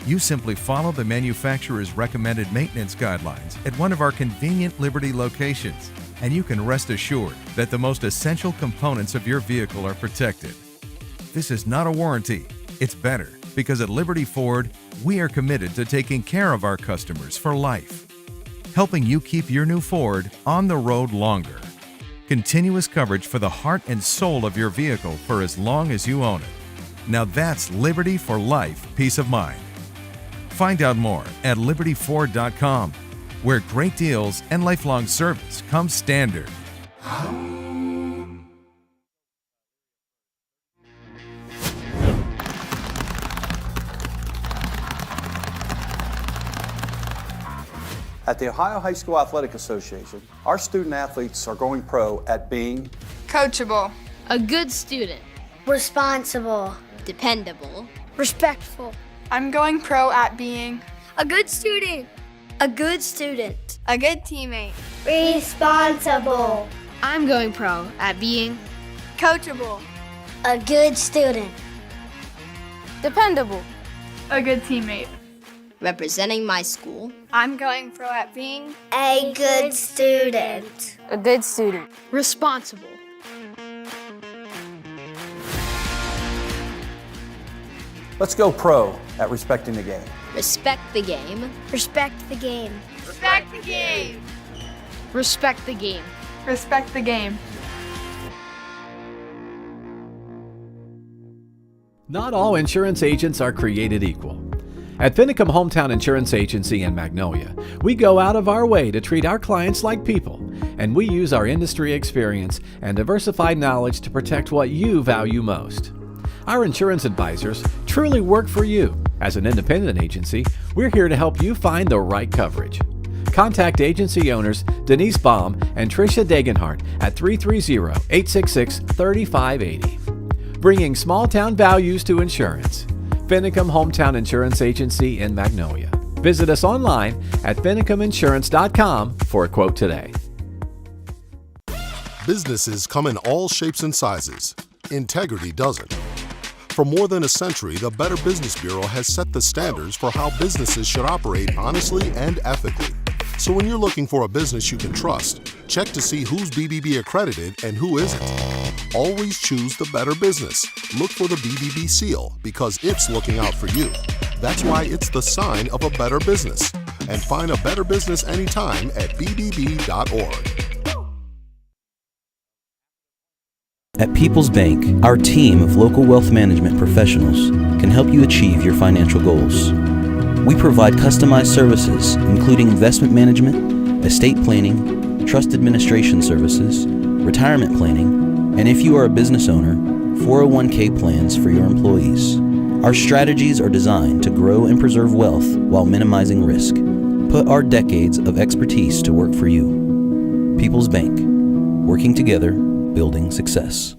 You simply follow the manufacturer's recommended maintenance guidelines at one of our convenient Liberty locations and you can rest assured that the most essential components of your vehicle are protected. This is not a warranty, it's better, because at Liberty Ford, we are committed to taking care of our customers for life, helping you keep your new Ford on the road longer. Continuous coverage for the heart and soul of your vehicle for as long as you own it. Now that's Liberty for Life peace of mind. Find out more at libertyford.com, where great deals and lifelong service come standard. At the Ohio High School Athletic Association, our student athletes are going pro at being coachable, a good student, responsible, dependable, respectful. I'm going pro at being a good student, a good student, a good teammate, responsible. I'm going pro at being coachable, a good student, dependable, a good teammate, representing my school. I'm going pro at being a good student, a good student, responsible. Let's go pro at respecting the game. Respect the game. respect the game, respect the game, Respect the game. respect the game. Not all insurance agents are created equal. At Finicum Hometown Insurance Agency in Magnolia, we go out of our way to treat our clients like people, and we use our industry experience and diversified knowledge to protect what you value most. Our insurance advisors truly work for you. As an independent agency, we're here to help you find the right coverage. Contact agency owners Denise Baum and Tricia Degenhardt at 330-866-3580. Bringing small-town values to insurance. Finicum Hometown Insurance Agency in Magnolia. Visit us online at finicuminsurance.com for a quote today. Businesses come in all shapes and sizes. Integrity doesn't. For more than a century, the Better Business Bureau has set the standards for how businesses should operate honestly and ethically. So when you're looking for a business you can trust, check to see who's BBB accredited and who isn't. Always choose the Better Business. Look for the BBB seal because it's looking out for you. That's why it's the sign of a better business. And find a better business anytime at bbb.org. At People's Bank, our team of local wealth management professionals can help you achieve your financial goals. We provide customized services, including investment management, estate planning, trust administration services, retirement planning, and if you are a business owner, 401k plans for your employees. Our strategies are designed to grow and preserve wealth while minimizing risk. Put our decades of expertise to work for you. People's Bank, working together, building success.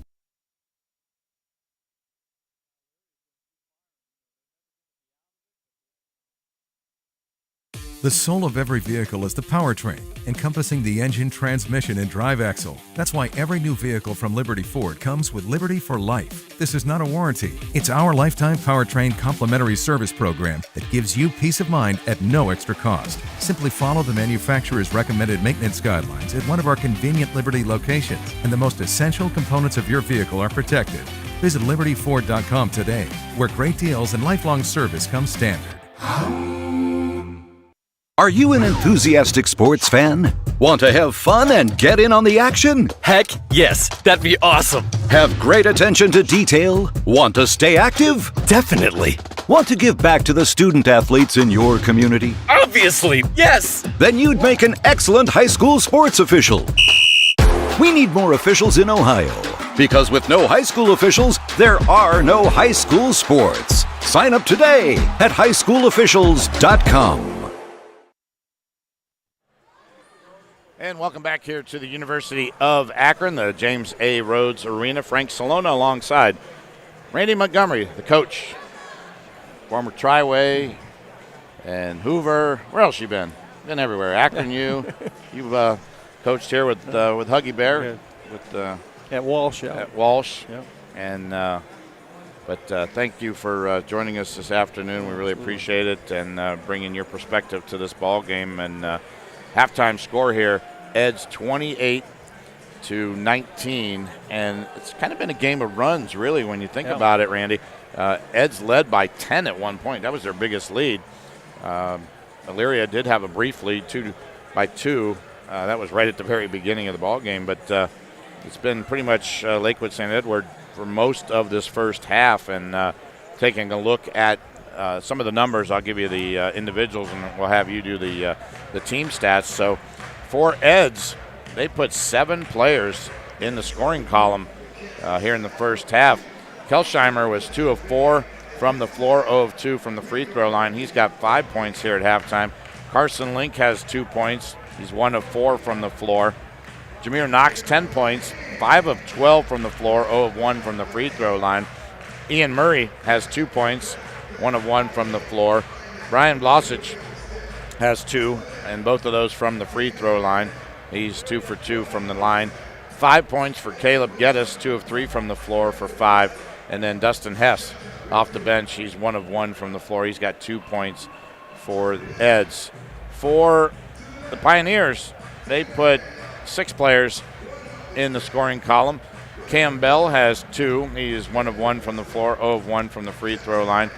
The soul of every vehicle is the powertrain, encompassing the engine, transmission, and drive axle. That's why every new vehicle from Liberty Ford comes with Liberty for Life. This is not a warranty. It's our lifetime powertrain complimentary service program that gives you peace of mind at no extra cost. Simply follow the manufacturer's recommended maintenance guidelines at one of our convenient Liberty locations, and the most essential components of your vehicle are protected. Visit libertyford.com today, where great deals and lifelong service come standard. Are you an enthusiastic sports fan? Want to have fun and get in on the action? Heck yes, that'd be awesome. Have great attention to detail? Want to stay active? Definitely. Want to give back to the student athletes in your community? Obviously, yes. Then you'd make an excellent high school sports official. We need more officials in Ohio, because with no high school officials, there are no high school sports. Sign up today at highschoolofficials.com. And welcome back here to the University of Akron, the James A. Rhodes Arena. Frank Cilona alongside Randy Montgomery, the coach, former Triway and Hoover. Where else you been? Been everywhere. Akron, you've coached here with Huggy Bear, at Walsh. Yeah. At Walsh, Yep. And but thank you for joining us this afternoon. We really appreciate it and bringing your perspective to this ball game and. Halftime score here, Ed's 28-19, and it's kind of been a game of runs, really, when you think about it, Randy. Ed's led by 10 at one point. That was their biggest lead. Elyria did have a brief lead, 2-2. That was right at the very beginning of the ball game, but it's been pretty much Lakewood St. Edward for most of this first half. And taking a look at some of the numbers, I'll give you the individuals, and we'll have you do the team stats. So for Eds, they put 7 players in the scoring column here in the first half. Kelsheimer was 2 of 4 from the floor, 0 of 2 from the free throw line. He's got 5 points here at halftime. Carson Link has 2 points. He's 1 of 4 from the floor. Jameer Knox, 10 points, 5 of 12 from the floor, 0 of 1 from the free throw line. Ian Murray has 2 points, 1 of 1 from the floor. Brian Blasic has 2, and both of those from the free throw line. He's 2 for 2 from the line. 5 points for Caleb Geddes, 2 of 3 from the floor for 5. And then Dustin Hess off the bench. He's 1 of 1 from the floor. He's got 2 points for Eds. For the Pioneers, they put 6 players in the scoring column. Cam Bell has 2. He is 1 of 1 from the floor, 0 of 1 from the free throw line.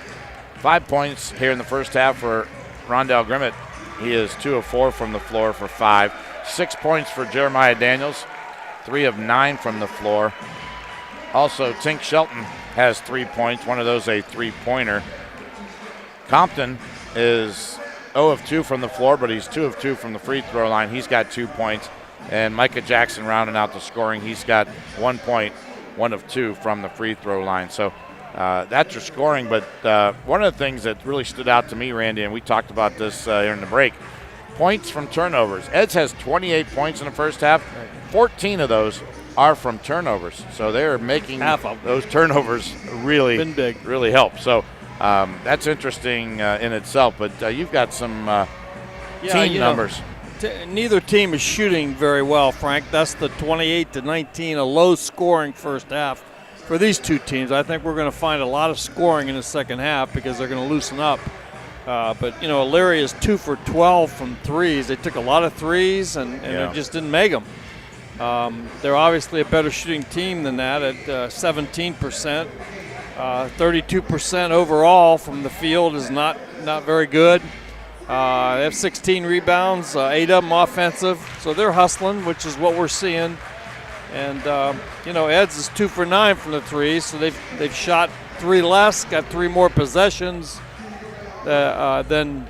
5 points here in the first half for Rondell Grimmett. He is 2 of 4 from the floor for 5. 6 points for Jeremiah Daniels, 3 of 9 from the floor. Also, Tink Shelton has 3 points, one of those a three-pointer. Compton is 0 of 2 from the floor, but he's 2 of 2 from the free throw line. He's got 2 points. And Micah Jackson rounding out the scoring. He's got 1 point, 1 of 2 from the free throw line. So that's your scoring. But one of the things that really stood out to me, Randy, and we talked about this during the break, points from turnovers. Eds has 28 points in the first half. 14 of those are from turnovers. So they're making those turnovers really, really help. So that's interesting in itself. But you've got some team numbers. Neither team is shooting very well, Frank. That's the 28-19, a low-scoring first half for these two teams. I think we're going to find a lot of scoring in the second half because they're going to loosen up. But, Elyria is 2 for 12 from threes. They took a lot of threes, and it just didn't make them. They're obviously a better shooting team than that at 17%. 32% overall from the field is not very good. They have 16 rebounds, 8 of them offensive. So they're hustling, which is what we're seeing. And, Eds is 2 for 9 from the threes, so they've shot 3 less, got 3 more possessions than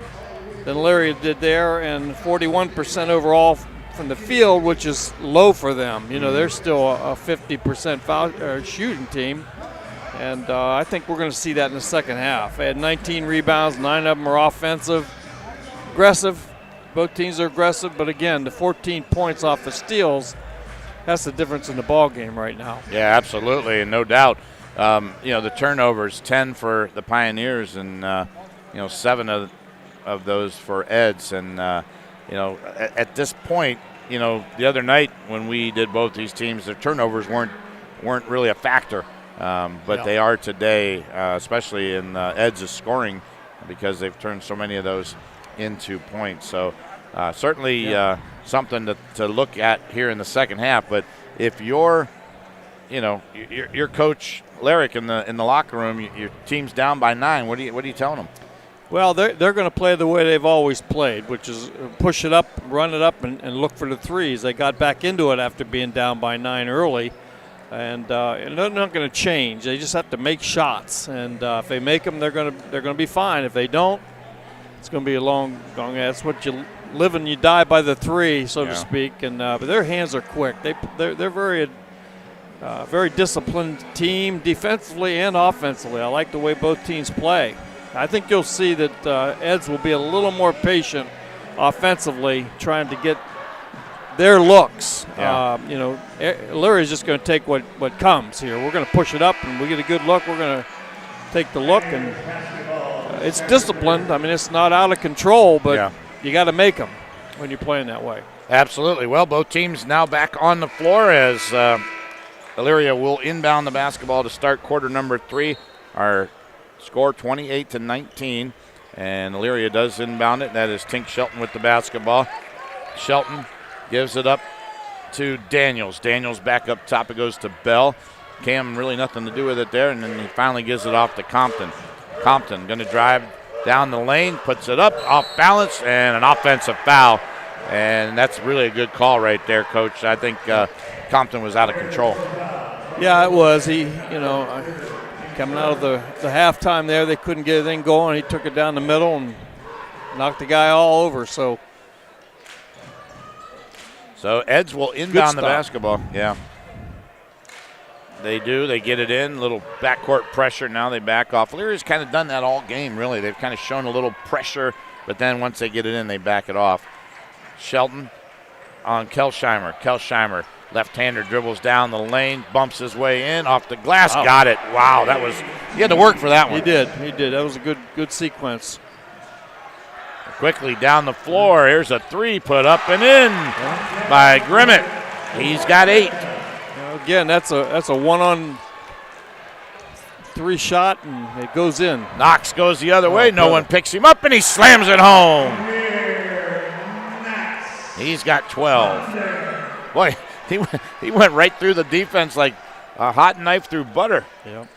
Elyria did there, and 41% overall from the field, which is low for them. They're still a 50% shooting team. And I think we're going to see that in the second half. They had 19 rebounds, 9 of them are offensive. Aggressive. Both teams are aggressive, but again, the 14 points off the steals, that's the difference in the ball game right now. Yeah, absolutely, and no doubt. The turnovers, 10 for the Pioneers, and 7 of those for Eds. And at this point, the other night when we did both these teams, the turnovers weren't really a factor, but they are today, especially in Eds' scoring, because they've turned so many of those into points. So certainly something to look at here in the second half. But if you're your coach Larrick in the locker room, your team's down by 9, what are you telling them? Well, they're going to play the way they've always played, which is push it up, run it up, and look for the threes. They got back into it after being down by 9 early, and they're not going to change. They just have to make shots, and if they make them, they're going to be fine. If they don't, it's going to be a long. That's what you live and you die by the 3, so to speak. And but their hands are quick. They're very disciplined team defensively and offensively. I like the way both teams play. I think you'll see that Eds will be a little more patient offensively, trying to get their looks. Elyria is just going to take what comes here. We're going to push it up, and we get a good look. We're going to take the look, and it's disciplined. I mean, it's not out of control, but you got to make them when you're playing that way. Absolutely. Well, both teams now back on the floor as Elyria will inbound the basketball to start quarter number 3. Our score 28-19, and Elyria does inbound it. That is Tink Shelton with the basketball. Shelton gives it up to Daniels. Daniels back up top. It goes to Bell. Cam really nothing to do with it there, and then he finally gives it off to Compton. Compton going to drive down the lane, puts it up, off balance, and an offensive foul. And that's really a good call right there, Coach. I think Compton was out of control. Yeah, it was. He, coming out of the halftime there, they couldn't get anything going. He took it down the middle and knocked the guy all over. So Eds will inbound the basketball. Yeah. They do. They get it in. Little backcourt pressure. Now they back off. Elyria's kind of done that all game, really. They've kind of shown a little pressure, but then once they get it in, they back it off. Shelton on Kelsheimer. Kelsheimer, left-hander, dribbles down the lane, bumps his way in, off the glass, got it. Wow, he had to work for that one. He did. That was a good sequence. Quickly down the floor. Here's a three put up and in by Grimmett. He's got 8. Again, that's a 1-on-3 shot, and it goes in. Knox goes the other way. No one picks him up, and he slams it home. He's got 12. Boy, he went right through the defense like a hot knife through butter. Yep.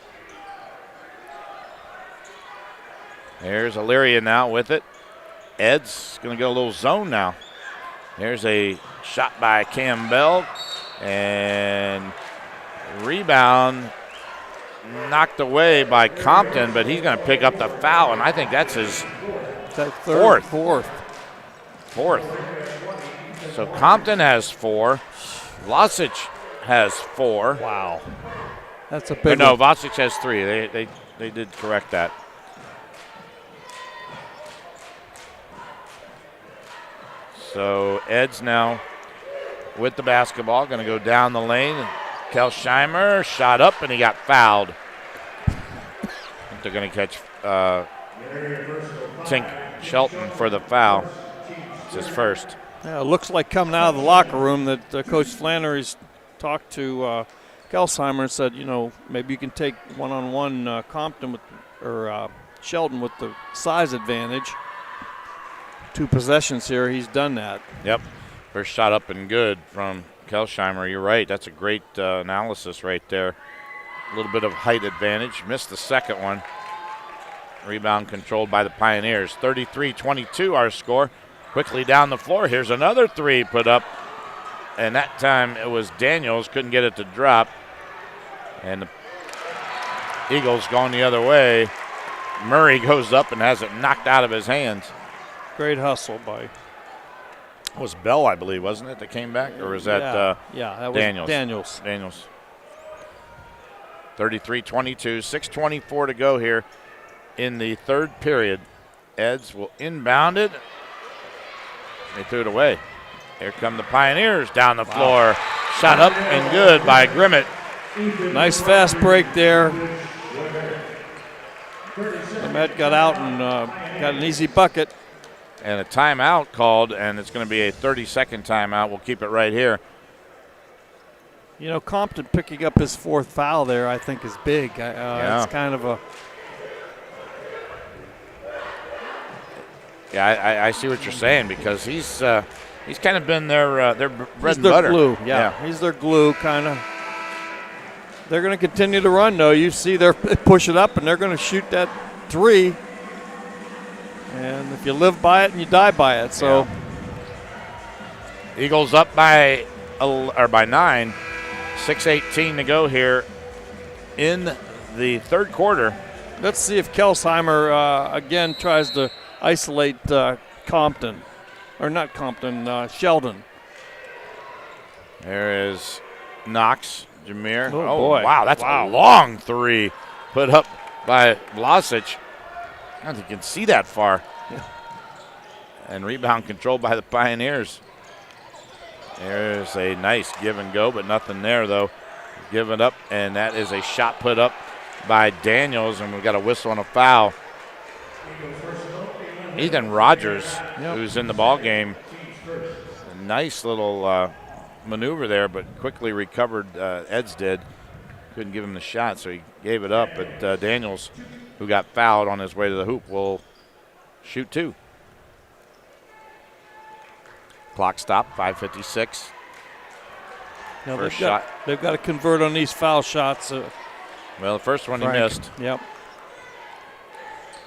There's Elyria now with it. Ed's going to go a little zone now. There's a shot by Cam Bell. And rebound knocked away by Compton, but he's going to pick up the foul, and I think that's his fourth. So Compton has 4. Vlasic has 4. Wow. That's a big No, Vlasic has 3. They did correct that. So Ed's now with the basketball, going to go down the lane. Kelsheimer shot up, and he got fouled. I think they're going to catch Tink Shelton for the foul. It's his first. Yeah, it looks like coming out of the locker room that Coach Flannery's talked to Kelsheimer and said, maybe you can take one-on-one Compton or Shelton with the size advantage. 2 possessions here. He's done that. Yep. First shot up and good from Kelsheimer. You're right. That's a great analysis right there. A little bit of height advantage. Missed the second one. Rebound controlled by the Pioneers. 33-22 our score. Quickly down the floor. Here's another 3 put up. And that time it was Daniels. Couldn't get it to drop. And the Eagles going the other way. Murray goes up and has it knocked out of his hands. Great hustle by... It was Bell, I believe, wasn't it, that came back? Or was that that was Daniels? Daniels. 33-22, 6:24 to go here in the third period. Eds will inbound it. They threw it away. Here come the Pioneers down the floor. Shot up and good by Grimmett. Nice fast break there. Grimmett got out and got an easy bucket. And a timeout called, and it's going to be a 30-second timeout. We'll keep it right here. Compton picking up his 4th foul there, I think, is big. It's kind of a... Yeah, I see what you're saying, because he's kind of been their bread and He's their butter. glue, He's their glue, kind of. They're going to continue to run, though. You see they're pushing up, and they're going to shoot that 3. And if you live by it and you die by it, so. Eagles up by 9. 6:18 to go here in the third quarter. Let's see if Kelsheimer again tries to isolate Compton. Or not Compton, Sheldon. There is Knox, Jameer. Oh boy. Wow, that's a long 3 put up by Vlasic. I don't think you can see that far. Yeah. And rebound controlled by the Pioneers. There's a nice give and go, but nothing there, though. Give it up, and that is a shot put up by Daniels, and we've got a whistle and a foul. Ethan Rogers, who's in the ball game, a nice little maneuver there, but quickly recovered. Eds did. Couldn't give him the shot, so he gave it up. But Daniels, who got fouled on his way to the hoop, will shoot 2. Clock stop, 5:56. Now First shot. They've got to convert on these foul shots. Well, the first one Frank. he missed. Yep.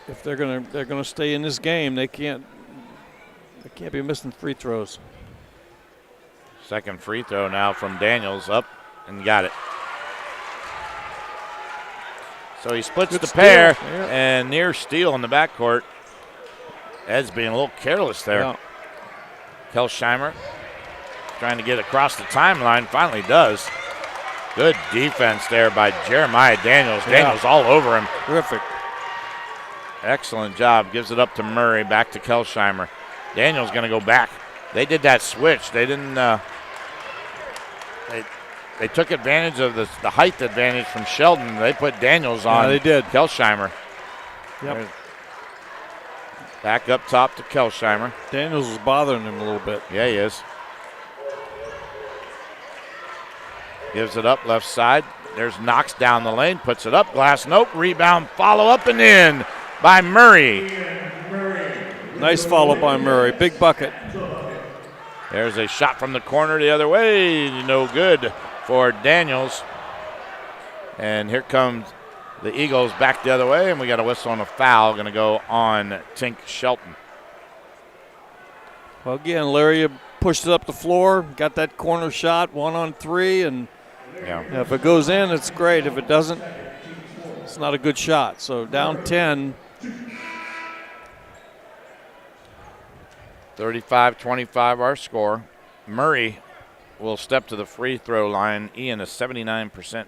If they're gonna stay in this game, they can't be missing free throws. Second free throw now from Daniels, up and got it. So he splits Good the steal. pair Yeah. and near steal in the backcourt. Ed's being a little careless there. Yeah. Kelsheimer trying to get across the timeline, finally does. Good defense there by Jeremiah Daniels. Yeah. Daniels all over him. Terrific. Excellent job. Gives it up to Murray, back to Kelsheimer. Daniels going to go back. They did that switch. They didn't. They took advantage of the height advantage from Sheldon. They put Daniels on. Yeah, they did. Kelsheimer. Yep. Back up top to Kelsheimer. Daniels is bothering him a little bit. Yeah, he is. Gives it up left side. There's Knox down the lane. Puts it up. Glass nope. Rebound. Follow up and in by Murray. Nice follow by Murray. Big bucket. There's a shot from the corner the other way. No good for Daniels. And here comes the Eagles back the other way, and we got a whistle and a foul going to go on Tink Shelton. Well, again, Elyria pushed it up the floor, got that corner shot, 1-on-3, and if it goes in, it's great. If it doesn't, it's not a good shot. So down 10. 35-25 our score. Murray will step to the free throw line. Ian, a 79%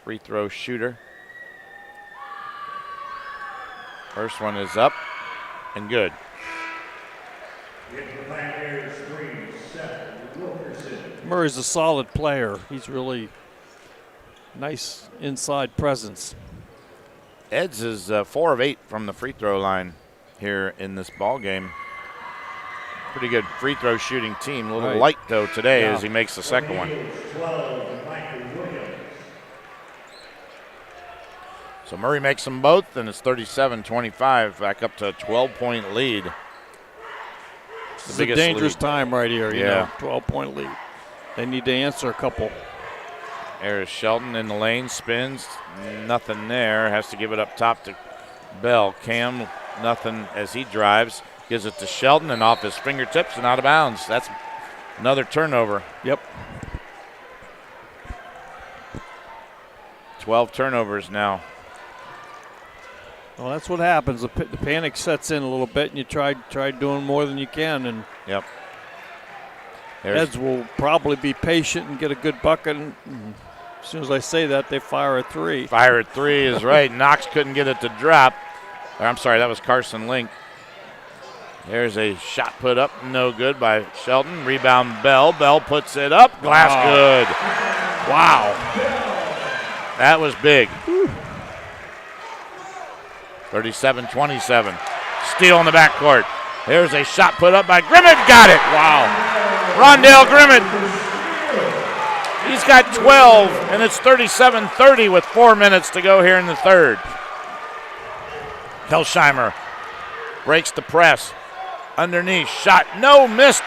free throw shooter. First one is up and good. Murray's a solid player. He's really nice inside presence. Eds is 4 of 8 from the free throw line here in this ball game. Pretty good free throw shooting team. A little light though today as he makes the second one. So Murray makes them both, and it's 37-25, back up to a 12-point lead. It's a dangerous time right here, you know, 12-point lead. They need to answer a couple. There's Shelton in the lane, spins, nothing there. Has to give it up top to Bell. Cam, nothing as he drives. Gives it to Shelton and off his fingertips and out of bounds. That's another turnover. Yep. 12 turnovers now. Well, that's what happens. The panic sets in a little bit, and you try doing more than you can. And yep. Eds will probably be patient and get a good bucket. And as soon as I say that, they fire a three. Fire a three is right. Knox couldn't get it to drop. Or, I'm sorry, that was Carson Link. There's a shot put up, no good by Shelton. Rebound Bell. Bell puts it up. Glass good. Wow. That was big. 37-27. Steal in the backcourt. There's a shot put up by Grimmett. Got it. Wow. Rondale Grimmett. He's got 12, and it's 37-30 with 4 minutes to go here in the third. Kelsheimer breaks the press. Underneath, shot, no, missed.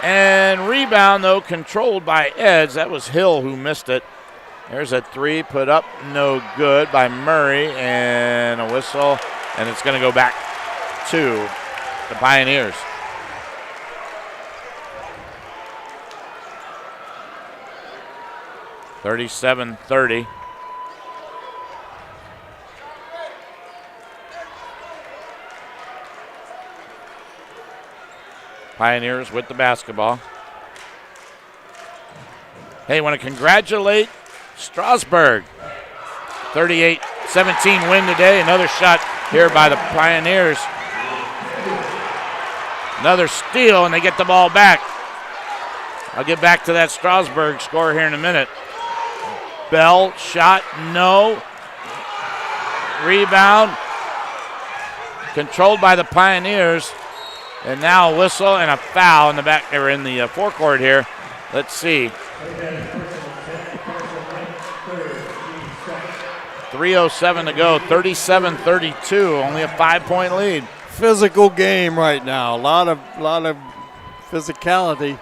And rebound, though, controlled by Eds. That was Hill who missed it. There's a three put up, no good by Murray, and a whistle. And it's going to go back to the Pioneers. (37-30). Pioneers with the basketball. Hey, want to congratulate Strasburg. 38-17 win today. Another shot here by the Pioneers. Another steal, and they get the ball back. I'll get back to that Strasburg score here in a minute. Bell, shot, no. Rebound. Controlled by the Pioneers. And now a whistle and a foul in the back, or in the forecourt here. Let's see. 3:07 to go, 37-32, only a 5-point lead. Physical game right now. A lot of physicality.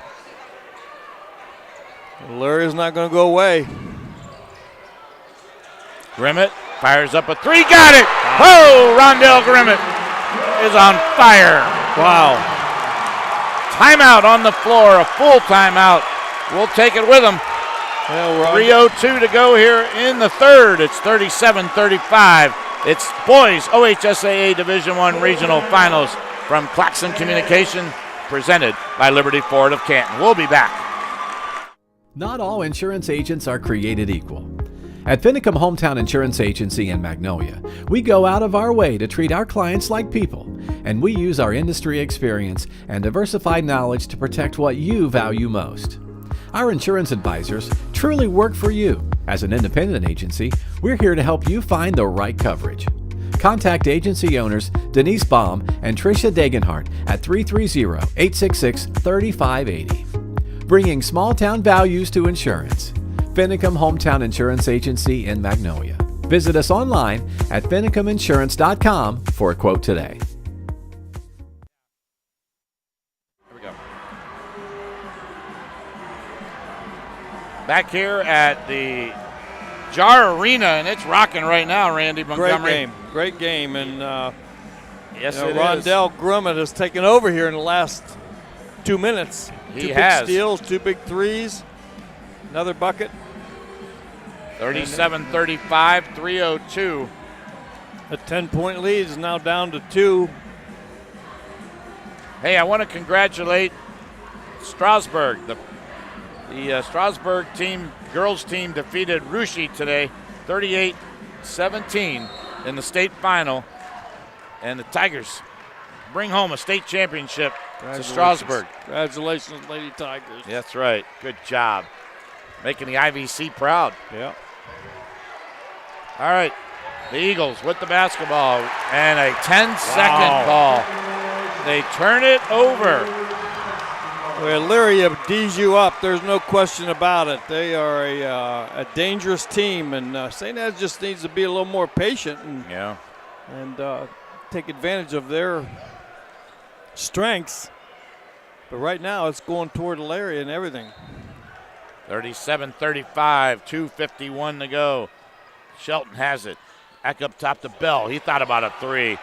Elyria's not going to go away. Grimmett fires up a three. Got it! Oh, Rondell Grimmett is on fire. Wow. Timeout on the floor, a full timeout. We'll take it with them. Yeah, 3:02 to go here in the third. It's 37-35. It's boys OHSAA Division I Regional Finals from Claxon Communication, presented by Liberty Ford of Canton. We'll be back. Not all insurance agents are created equal. At Finicum Hometown Insurance Agency in Magnolia, we go out of our way to treat our clients like people, and we use our industry experience and diversified knowledge to protect what you value most. Our insurance advisors truly work for you. As an independent agency, we're here to help you find the right coverage. Contact agency owners Denise Baum and Tricia Dagenhart at 330-866-3580. Bringing small-town values to insurance. Finicum Hometown Insurance Agency in Magnolia. Visit us online at finicuminsurance.com for a quote today. Back here at the Jar Arena, and it's rocking right now, Randy Montgomery. Great game. And yes, Rondell Grimmett has taken over here in the last 2 minutes. He two has. big steals, 2 big threes, another bucket. 37-35, 3:02. A 10-point lead is now down to 2. Hey, I want to congratulate Strasburg. The Strasburg team, girls team, defeated Russia today, 38-17 in the state final. And the Tigers bring home a state championship to Strasburg. Congratulations, Lady Tigers. That's right. Good job. Making the IVC proud. Yeah. All right. The Eagles with the basketball and a 10-second call. They turn it over. Well, Elyria D's you up. There's no question about it. They are a dangerous team, and St. Ed's just needs to be a little more patient and take advantage of their strengths. But right now, it's going toward Elyria and everything. 37-35, 2:51 to go. Shelton has it. Back up top to Bell. He thought about a three.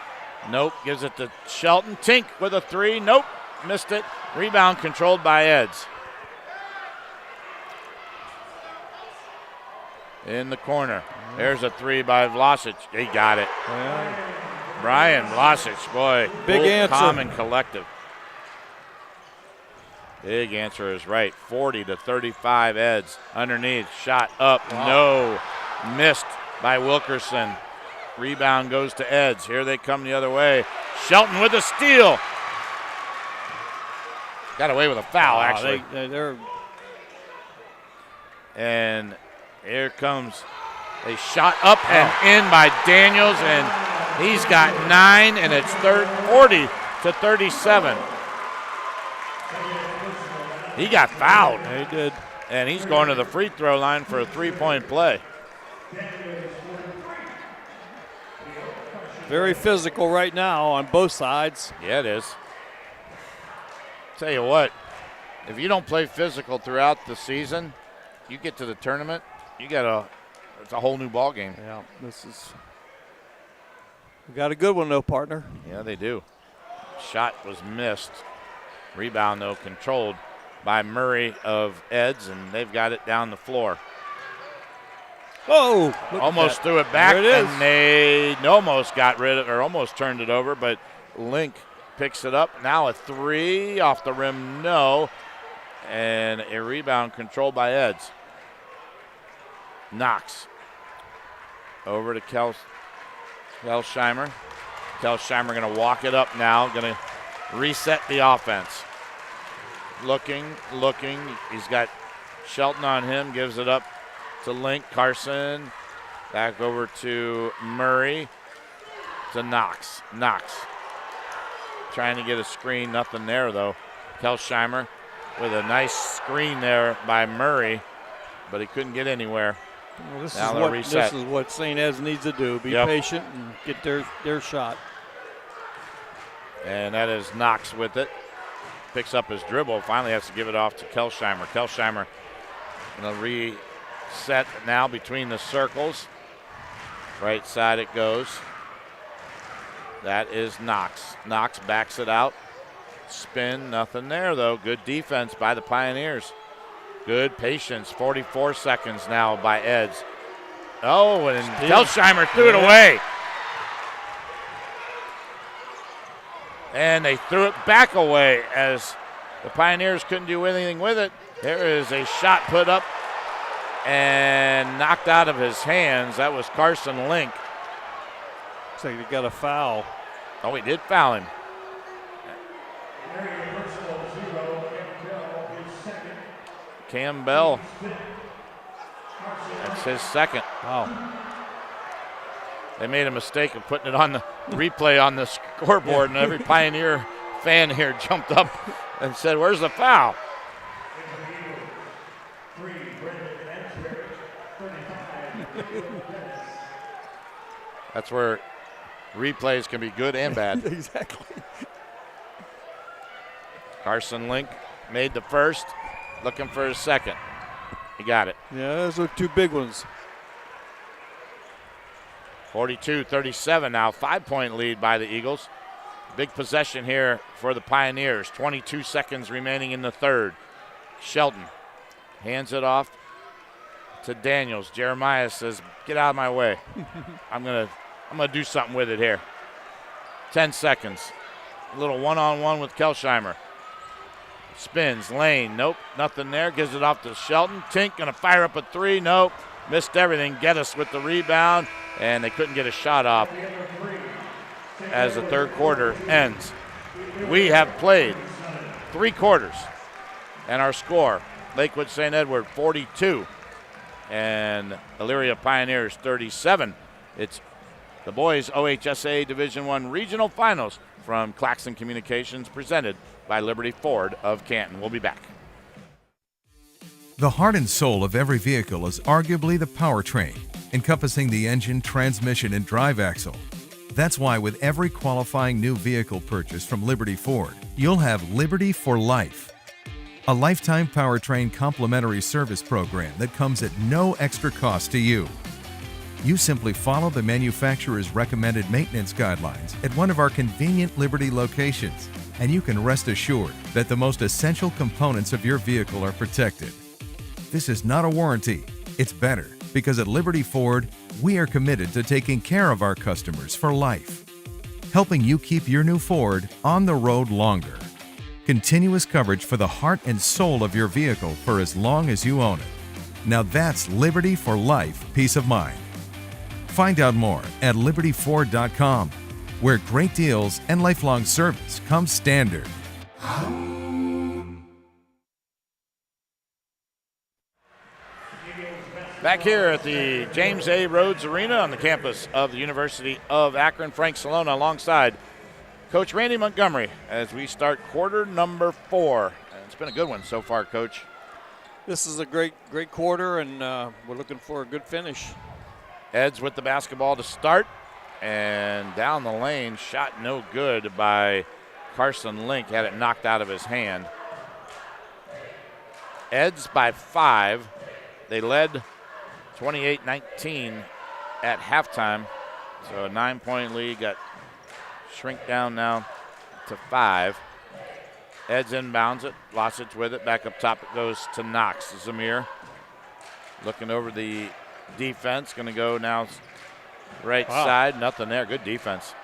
Nope. Gives it to Shelton. Tink with a three. Nope. Missed it. Rebound controlled by Eds. In the corner. There's a three by Vlasic. He got it. Yeah. Brian Vlasic, boy. Big cool, answer. Calm and collective. Big answer is right. 40-35 Eds. Underneath. Shot up. Wow. No. Missed by Wilkerson. Rebound goes to Eds. Here they come the other way. Shelton with a steal. Got away with a foul, actually. They're And here comes a shot up and in by Daniels, and he's got 9, and it's 40-37. He got fouled. Yeah, he did. And he's going to the free throw line for a three-point play. Very physical right now on both sides. Yeah, it is. Tell you what, if you don't play physical throughout the season, you get to the tournament, it's a whole new ball game. Yeah, we got a good one though, partner. Yeah, they do. Shot was missed. Rebound though controlled by Murray of Eds, and they've got it down the floor. Oh, almost threw it back, there it is. and they almost got rid of, or almost turned it over, but Link picks it up. Now a three off the rim, no. And a rebound controlled by Eds. Knox. Over to Kelsheimer. Kelsheimer going to walk it up now. Going to reset the offense. Looking. He's got Shelton on him. Gives it up to Link. Carson. Back over to Murray. To Knox. Trying to get a screen, nothing there though. Kelsheimer with a nice screen there by Murray, but he couldn't get anywhere. Well, this is what St. Ed's needs to do. Be patient and get their shot. And that is Knox with it. picks up his dribble, finally has to give it off to Kelsheimer. Kelsheimer going to reset now between the circles. Right side it goes. That is Knox. Knox backs it out. Spin, nothing there though. Good defense by the Pioneers. Good patience. 44 seconds now by Eds. Oh, and Kelsheimer threw it away. And they threw it back away as the Pioneers couldn't do anything with it. There is a shot put up and knocked out of his hands. That was Carson Link. Looks like he got a foul. Oh, he did foul him. Campbell. That's his second. Wow. They made a mistake of putting it on the replay on the scoreboard, and every Pioneer fan here jumped up and said, "Where's the foul?" That's where replays can be good and bad. Exactly. Carson Link made the first, looking for his second. He got it. Yeah, those are two big ones. 42-37 now, 5-point lead by the Eagles. Big possession here for the Pioneers. 22 seconds remaining in the third. Shelton hands it off to Daniels. Jeremiah says, "Get out of my way. I'm gonna do something with it here." 10 seconds. A little one-on-one with Kelsheimer. Spins, lane, nope, nothing there. Gives it off to Shelton. Tink gonna fire up a three, nope. Missed everything. Geddes with the rebound, and they couldn't get a shot off as the third quarter ends. We have played 3 quarters, and our score, Lakewood St. Edward 42 and Elyria Pioneers 37. It's the boys OHSAA Division I Regional Finals from Claxon Communications, presented by Liberty Ford of Canton. We'll be back. The heart and soul of every vehicle is arguably the powertrain, encompassing the engine, transmission, and drive axle. That's why with every qualifying new vehicle purchase from Liberty Ford, you'll have Liberty for Life, a lifetime powertrain complimentary service program that comes at no extra cost to you. You simply follow the manufacturer's recommended maintenance guidelines at one of our convenient Liberty locations, and you can rest assured that the most essential components of your vehicle are protected. This is not a warranty, it's better, because at Liberty Ford, we are committed to taking care of our customers for life, helping you keep your new Ford on the road longer. Continuous coverage for the heart and soul of your vehicle for as long as you own it. Now that's Liberty for Life peace of mind. Find out more at libertyford.com, where great deals and lifelong service come standard. Back here at the James A. Rhodes Arena on the campus of the University of Akron, Frank Cilona alongside Coach Randy Montgomery as we start quarter number 4. And it's been a good one so far, Coach. This is a great quarter, and we're looking for a good finish. Eds with the basketball to start, and down the lane, shot no good by Carson Link, had it knocked out of his hand. Eds by 5. They led 28-19 at halftime, so a 9-point lead got shrink down now to 5. Eds inbounds it, Losich with it, back up top it goes to Knox. Zamir looking over the defense, going to go now right side, nothing there, good defense.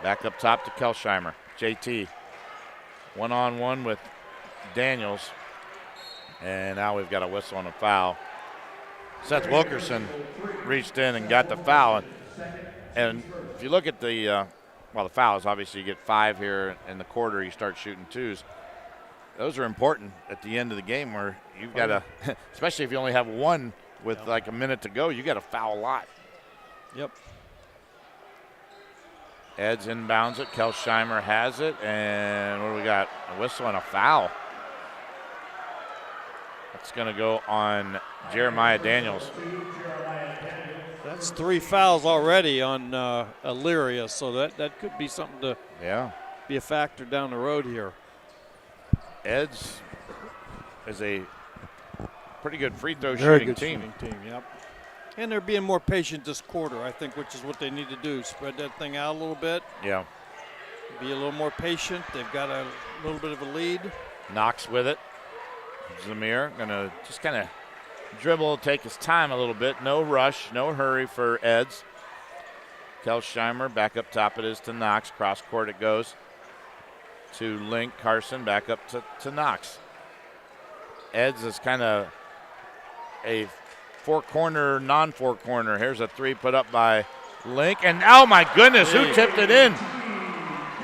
Back up top to Kelsheimer. JT one-on-one with Daniels, and now we've got a whistle and a foul. Seth Wilkerson reached in and got the foul, and if you look at the the fouls, obviously you get 5 here in the quarter, you start shooting 2s. Those are important at the end of the game where you've got to, especially if you only have 1 with like a minute to go, you got to foul a lot. Yep. Eds inbounds it, Kelsheimer has it, and what do we got? A whistle and a foul. That's going to go on Jeremiah Daniels. That's 3 fouls already on Elyria, so that could be something to be a factor down the road here. Eds is a pretty good free throw Very shooting good team. shooting team, yep. And they're being more patient this quarter, I think, which is what they need to do. Spread that thing out a little bit. Yeah. Be a little more patient. They've got a little bit of a lead. Knox with it. Zamir gonna just kind of dribble, take his time a little bit. No rush, no hurry for Eds. Kelsheimer back up top it is to Knox. Cross court it goes to Link. Carson back up to Knox. Eds is kind of a four-corner, non-four-corner. Here's a three put up by Link. And oh my goodness, who tipped it in?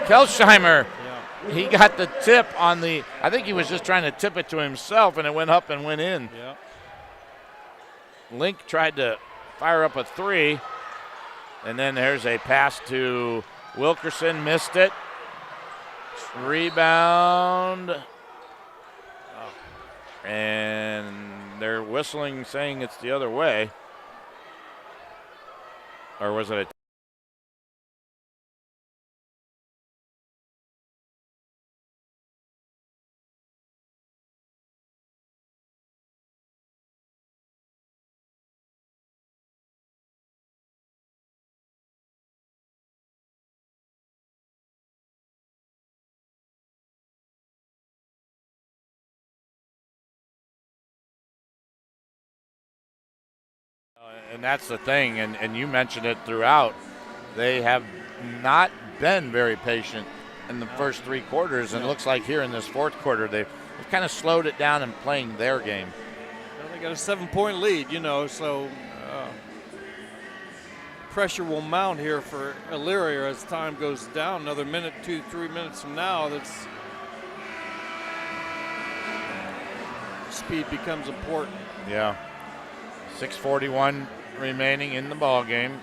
Kelsheimer. Yeah. He got the tip on the, I think he was just trying to tip it to himself, and it went up and went in. Yeah. Link tried to fire up a three, and then there's a pass to Wilkerson, missed it. Rebound. And they're whistling, saying it's the other way. Or was it a and that's the thing, and you mentioned it throughout. They have not been very patient in the first three quarters, and it looks like here in this fourth quarter they've kind of slowed it down and playing their game. Well, they got a 7-point lead, so pressure will mount here for Elyria as time goes down. Another minute, 2-3 minutes from now, that's speed becomes important. Yeah. 6:41 remaining in the ball game.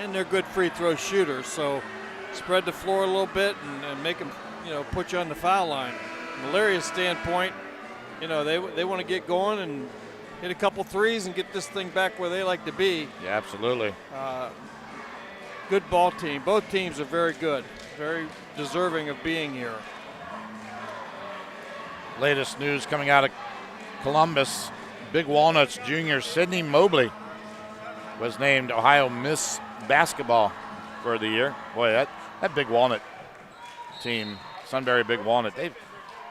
And they're good free throw shooters, so spread the floor a little bit and make them, put you on the foul line. From Elyria's standpoint, they want to get going and hit a couple threes and get this thing back where they like to be. Yeah, absolutely. Good ball team. Both teams are very good, very deserving of being here. Latest news coming out of Columbus. Big Walnuts junior Sydney Mobley was named Ohio Miss Basketball for the year. Boy, that Big Walnut team, Sunbury Big Walnut, they're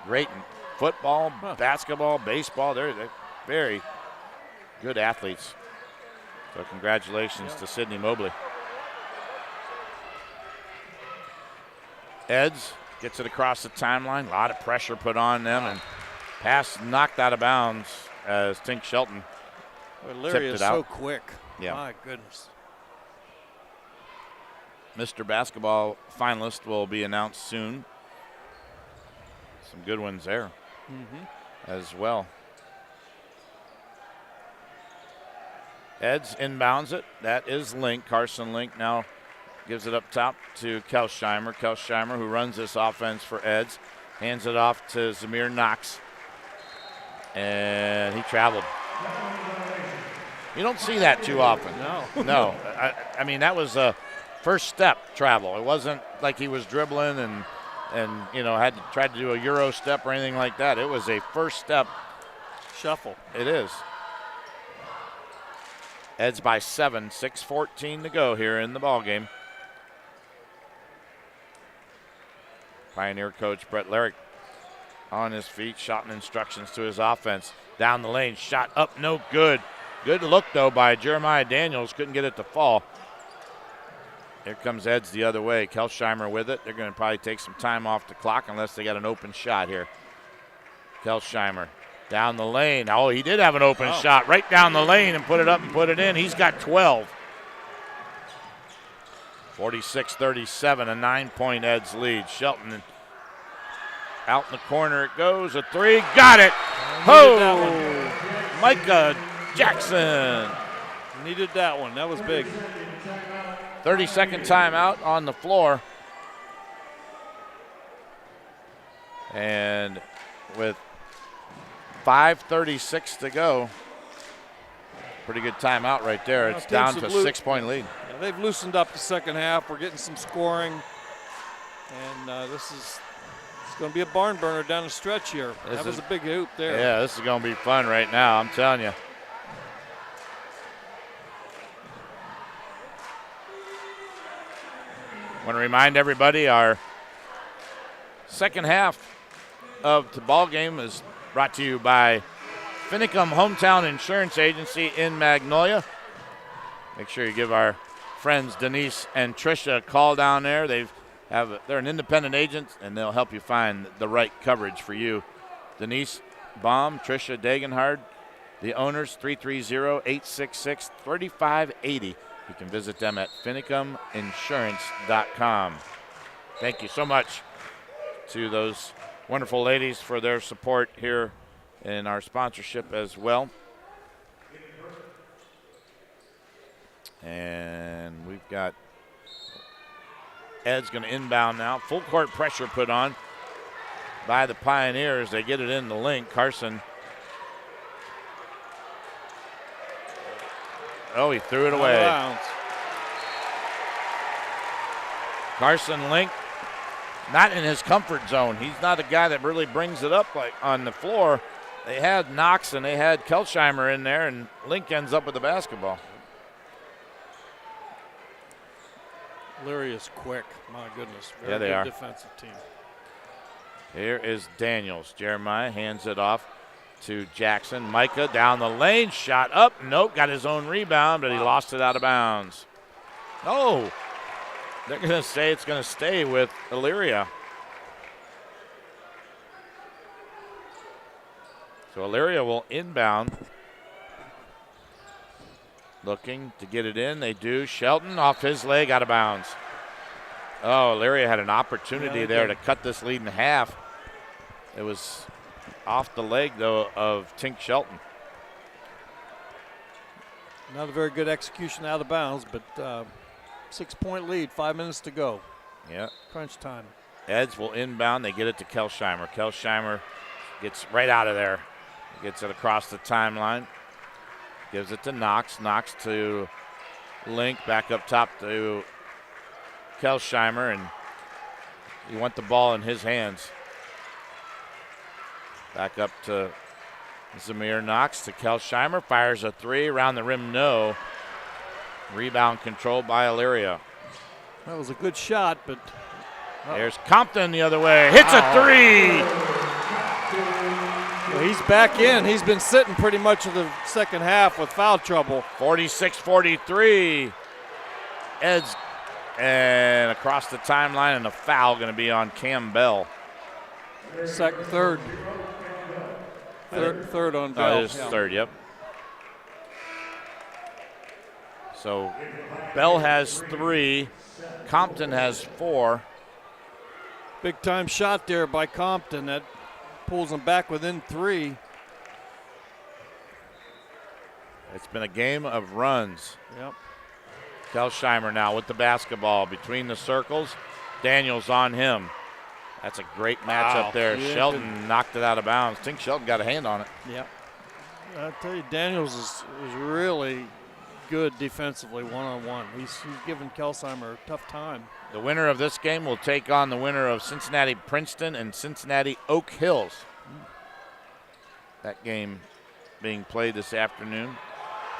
great in football, basketball, baseball. They're very good athletes. So congratulations to Sydney Mobley. Eds gets it across the timeline. A lot of pressure put on them, and pass knocked out of bounds as Tink Shelton tipped it out. So quick. Yeah. My goodness. Mr. Basketball finalist will be announced soon. Some good ones there as well. Eds inbounds it. That is Link. Carson Link now gives it up top to Kelsheimer. Kelsheimer, who runs this offense for Eds, hands it off to Zamir Knox. And he traveled. You don't see that too often. No. No. I mean, that was a first step travel. It wasn't like he was dribbling and had to try to do a Euro step or anything like that. It was a first step shuffle. It is. Eds by 7, 6:14 to go here in the ball game. Pioneer coach Brett Larrick on his feet, shouting instructions to his offense. Down the lane, shot up, no good. Good look, though, by Jeremiah Daniels. Couldn't get it to fall. Here comes Eds the other way. Kelsheimer with it. They're going to probably take some time off the clock unless they got an open shot here. Kelsheimer down the lane. Oh, he did have an open shot right down the lane and put it up and put it in. He's got 12. 46-37, a 9-point Eds lead. Shelton out in the corner it goes, a three, got it. Oh, Micah Jackson. Needed that one, that was big. 30-second timeout on the floor. And with 5:36 to go, pretty good timeout right there. It's down to a 6-point lead. Yeah, they've loosened up the second half. We're getting some scoring. And it's going to be a barn burner down the stretch here. That was a big hoop there. Yeah, this is going to be fun right now, I'm telling you. I want to remind everybody our second half of the ball game is brought to you by Finicum Hometown Insurance Agency in Magnolia. Make sure you give our friends Denise and Tricia a call down there. They're an independent agent, and they'll help you find the right coverage for you. Denise Baum, Tricia Dagenhard, the owners, 330-866-3580. You can visit them at finicuminsurance.com. Thank you so much to those wonderful ladies for their support here in our sponsorship as well. And we've got Ed's going to inbound now. Full court pressure put on by the Pioneers. They get it in the link. Carson. Oh, he threw it away. Carson Link, not in his comfort zone. He's not a guy that really brings it up like on the floor. They had Knox and they had Kelsheimer in there, and Link ends up with the basketball. Elyria's quick. My goodness. Very yeah, they good are. Defensive team. Here is Daniels. Jeremiah hands it off to Jackson. Micah down the lane. Shot up. Nope. Got his own rebound, but he lost it out of bounds. No. They're going to say it's going to stay with Elyria. So Elyria will inbound. Looking to get it in. They do. Shelton off his leg, out of bounds. Oh, Elyria had an opportunity there to cut this lead in half. It was off the leg, though, of Tink Shelton. Not a very good execution out of bounds, but 6-point lead, 5 minutes to go. Yeah. Crunch time. Eds will inbound. They get it to Kelsheimer. Kelsheimer gets right out of there. Gets it across the timeline. Gives it to Knox. Knox to Link. Back up top to Kelsheimer. And you want the ball in his hands. Back up to Zamir Knox to Kelsheimer. Fires a three. Around the rim, no. Rebound controlled by Elyria. That was a good shot, but... There's Compton the other way. Hits a three. Well, he's back in. He's been sitting pretty much in the second half with foul trouble. 46-43. Eds and across the timeline, and a foul going to be on Cam Bell. Third on Bell. It is third, yep. So Bell has 3. Compton has 4. Big time shot there by Compton. That pulls them back within 3. It's been a game of runs. Yep. Kelsheimer now with the basketball between the circles. Daniels on him. That's a great matchup there. Yeah, Shelton knocked it out of bounds. I think Shelton got a hand on it. Yep. I tell you, Daniels is really good defensively one-on-one. He's giving Kelsheimer a tough time. The winner of this game will take on the winner of Cincinnati Princeton and Cincinnati Oak Hills. That game being played this afternoon,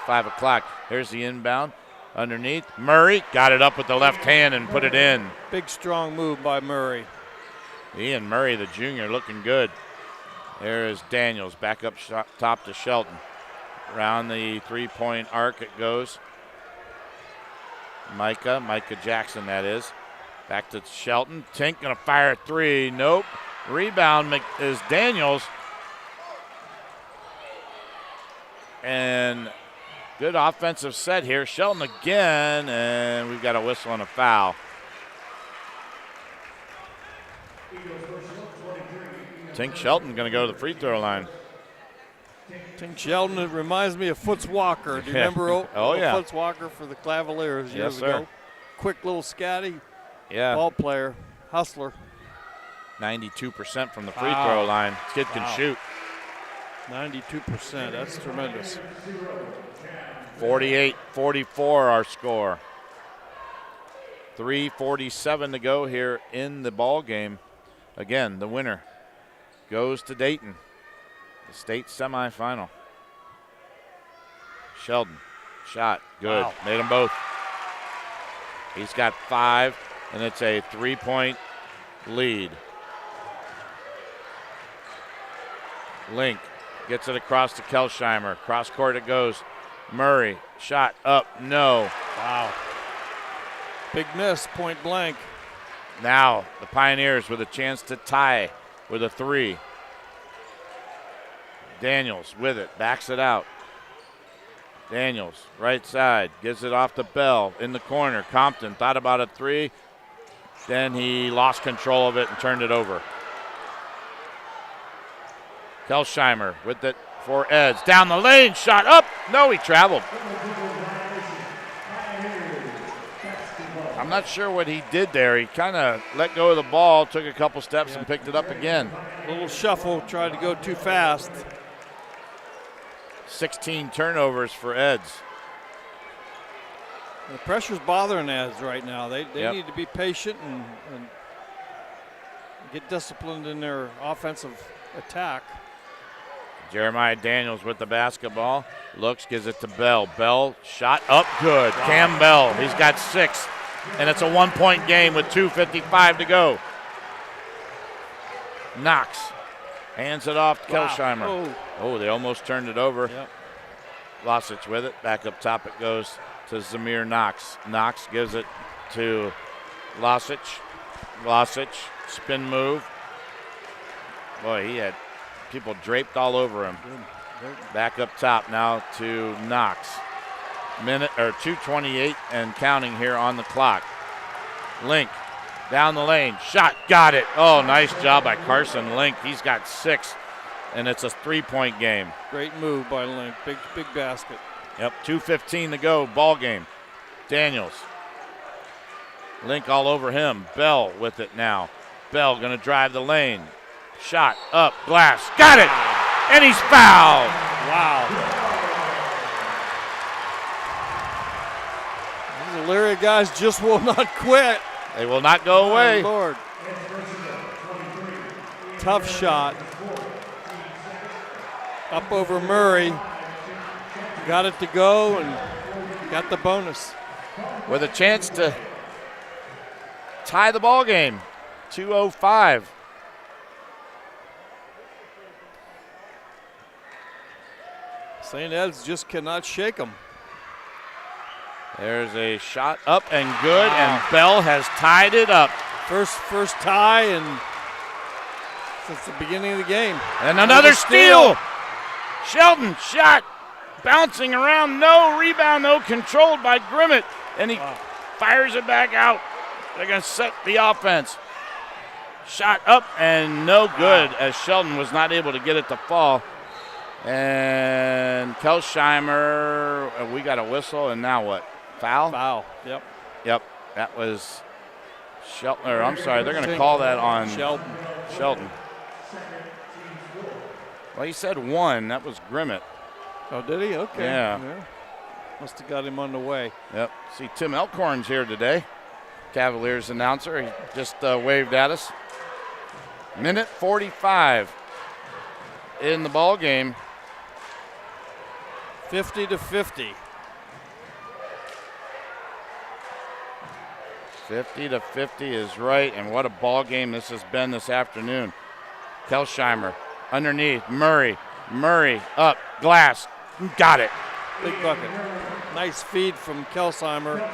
5 o'clock. Here's the inbound. Underneath, Murray got it up with the left hand and put it in. Big, strong move by Murray. Ian Murray, the junior, looking good. There is Daniels, back up top to Shelton. Around the three-point arc it goes. Micah Jackson, that is. Back to Shelton. Tink gonna fire a three. Nope. Rebound is Daniels. And good offensive set here. Shelton again, and we've got a whistle and a foul. Tink Shelton gonna go to the free throw line. Tink Shelton, it reminds me of Foots Walker. Do you remember Foots Walker for the Cavaliers years ago? Quick little scatty ball player, hustler. 92% from the free throw line. This kid can shoot. 92%, that's tremendous. 48-44 our score. 3:47 to go here in the ball game. Again, the winner goes to Dayton, the state semifinal. Sheldon, shot, good. Wow. Made them both. He's got 5, and it's a 3-point lead. Link gets it across to Kelsheimer. Cross court it goes. Murray, shot up, no. Wow. Big miss, point blank. Now the Pioneers with a chance to tie with a 3. Daniels with it, backs it out. Daniels, right side, gives it off to Bell in the corner. Compton thought about a 3, then he lost control of it and turned it over. Kelsheimer with it for Eds. Down the lane, shot up. No, he traveled. I'm not sure what he did there. He kind of let go of the ball, took a couple steps, and picked it up again. A little shuffle, tried to go too fast. 16 turnovers for Eds. The pressure's bothering Eds right now. They Yep. need to be patient and get disciplined in their offensive attack. Jeremiah Daniels with the basketball. Looks, gives it to Bell. Bell, shot up good. Wow. Cam Bell, he's got 6. And it's a 1-point game with 2:55 to go. Knox hands it off to Kelsheimer. Oh, they almost turned it over. Yep. Losich with it. Back up top it goes to Zamir Knox. Knox gives it to Losich. Losich, spin move. Boy, he had people draped all over him. Back up top now to Knox. 2:28 and counting here on the clock. Link down the lane, shot, got it. Oh, nice job by Carson Link. He's got 6, and it's a 3-point game. Great move by Link. Big basket. Yep, 2:15 to go, ball game. Daniels. Link all over him. Bell with it now. Bell gonna drive the lane. Shot up, glass, got it, and he's fouled. Wow. These Elyria guys just will not quit. They will not go away. Oh, Lord. Tough shot. Up over Murray. Got it to go and got the bonus. With a chance to tie the ball game. 2:05. St. Ed's just cannot shake them. There's a shot up and good, and Bell has tied it up. First tie and since the beginning of the game. And another steal. Sheldon shot, bouncing around, no rebound, no, controlled by Grimmett, and he fires it back out. They're going to set the offense. Shot up and no good, as Sheldon was not able to get it to fall. And Kelsheimer, we got a whistle, and now what? Foul? Foul, yep. Yep, that was Sheldon, or I'm sorry, they're going to call that on Sheldon. Well, he said 1, that was Grimmett. Oh, did he? Okay. Yeah. Must have got him on the way. Yep, see Tim Elkhorn's here today, Cavaliers announcer. He just waved at us. Minute 45 in the ball game. 50-50. 50-50 is right, and what a ball game this has been this afternoon. Kelsheimer underneath, Murray up, glass, got it. Big bucket. Nice feed from Kelsheimer.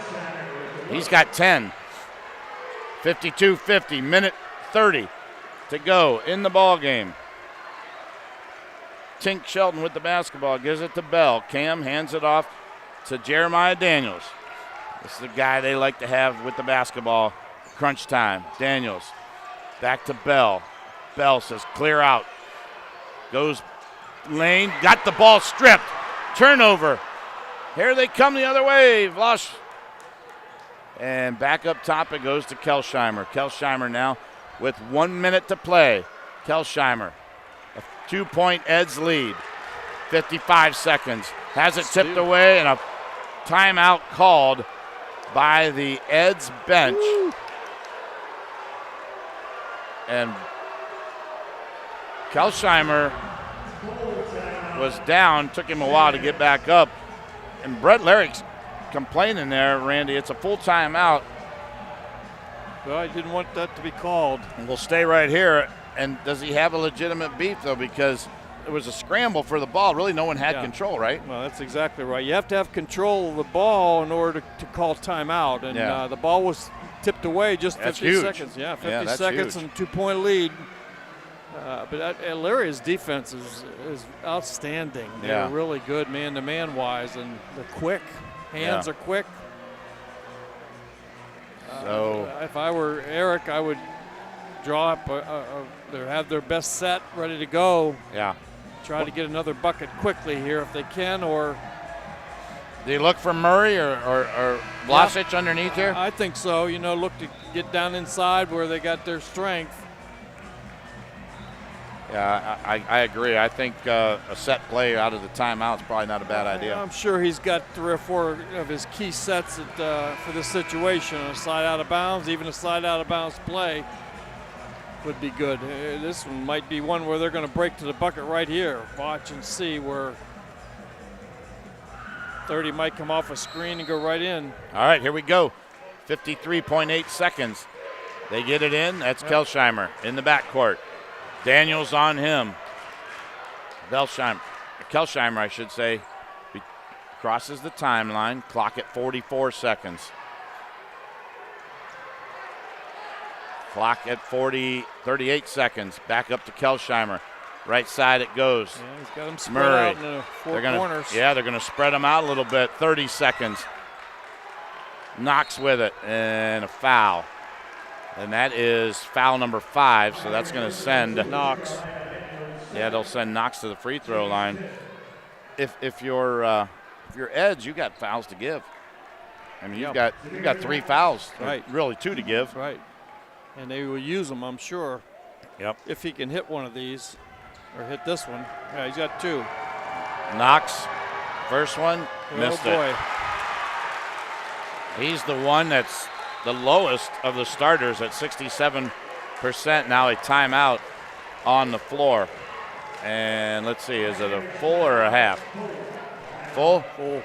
He's got 10. 52-50, minute 30 to go in the ball game. Tink Sheldon with the basketball, gives it to Bell. Cam hands it off to Jeremiah Daniels. This is the guy they like to have with the basketball. Crunch time. Daniels back to Bell. Bell says clear out. Goes lane, got the ball stripped. Turnover. Here they come the other way. Vlosh. And back up top it goes to Kelsheimer. Kelsheimer now with 1 minute to play. Kelsheimer, a 2-point Eds lead. 55 seconds. Has it tipped away and a timeout called by the Eds bench. Woo. And Kelsheimer was down, took him a while to get back up. And Brett Larrick's complaining there, Randy. It's a full timeout. Well, I didn't want that to be called. And we'll stay right here. And does he have a legitimate beef, though? Because it was a scramble for the ball. Really, no one had control, right? Well, that's exactly right. You have to have control of the ball in order to call timeout. And the ball was tipped away just 50 seconds. Yeah, 50 seconds huge. and 2-point lead. But Elyria's defense is outstanding. They're really good man-to-man wise, and they're quick. Hands are quick. So if I were Eric, I would draw up, have their best set ready to go. Yeah. Try to get another bucket quickly here if they can, or do you look for Murray or Vlasic underneath here? I think so. Look to get down inside where they got their strength. Yeah, I agree. I think a set play out of the timeout is probably not a bad idea. I'm sure he's got 3 or 4 of his key sets for this situation. A slide out of bounds, even a slide out of bounds play would be good. This one might be one where they're going to break to the bucket right here. Watch and see where 30 might come off a screen and go right in. All right, here we go. 53.8 seconds. They get it in. That's Kelsheimer in the backcourt. Daniels on him. Kelsheimer, I should say, crosses the timeline. Clock at 44 seconds. Clock at 38 seconds. Back up to Kelsheimer. Right side it goes. Yeah, he's got them spread Murray. out in the 4 corners. Yeah, they're going to spread them out a little bit. 30 seconds. Knox with it, and a foul. And that is foul number 5, so that's going to send Knox. Yeah, they'll send Knox to the free throw line. If you're Eds, you got fouls to give. I mean, you've got 3 fouls, right? Really 2 to give, right? And they will use them, I'm sure. Yep. If he can hit one of these, or hit this one. Yeah, he's got 2. Knox, first one, missed it. He's the one that's the lowest of the starters at 67%. Now a timeout on the floor. And let's see, is it a full or a half? Full? Full.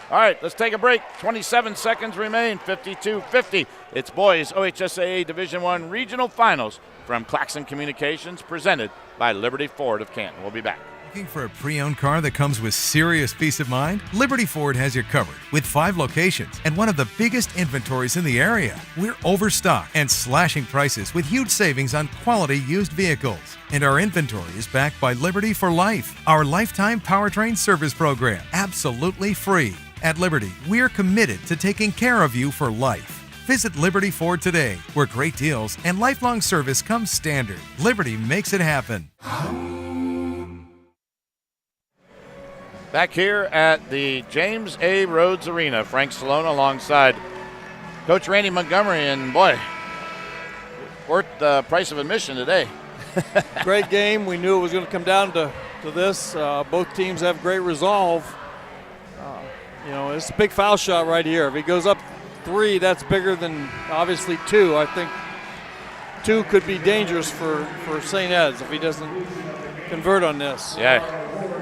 All right, let's take a break. 27 seconds remain, 52-50. It's boys OHSAA Division I Regional Finals from Claxon Communications, presented by Liberty Ford of Canton. We'll be back. Looking for a pre-owned car that comes with serious peace of mind? Liberty Ford has you covered with 5 locations and one of the biggest inventories in the area. We're overstocked and slashing prices with huge savings on quality used vehicles. And our inventory is backed by Liberty for Life, our lifetime powertrain service program, absolutely free. At Liberty, we're committed to taking care of you for life. Visit Liberty Ford today, where great deals and lifelong service come standard. Liberty makes it happen. Back here at the James A. Rhodes Arena, Frank Cilona alongside Coach Randy Montgomery, and boy, worth the price of admission today. Great game. We knew it was going to come down to this. Both teams have great resolve. It's a big foul shot right here. If he goes up 3, that's bigger than obviously 2. I think 2 could be dangerous for St. Ed's if he doesn't convert on this. Yeah.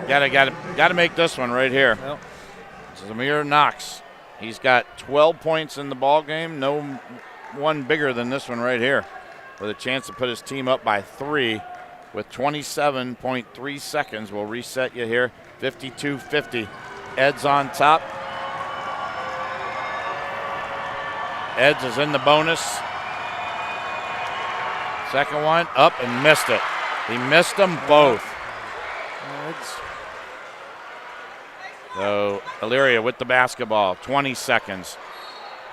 Got to make this one right here. Yep. Zamir Knox. He's got 12 points in the ball game. No one bigger than this one right here, with a chance to put his team up by 3 with 27.3 seconds. We'll reset you here. 52-50. Eds on top. Eds is in the bonus. Second one up and missed it. He missed them both. So Elyria with the basketball, 20 seconds,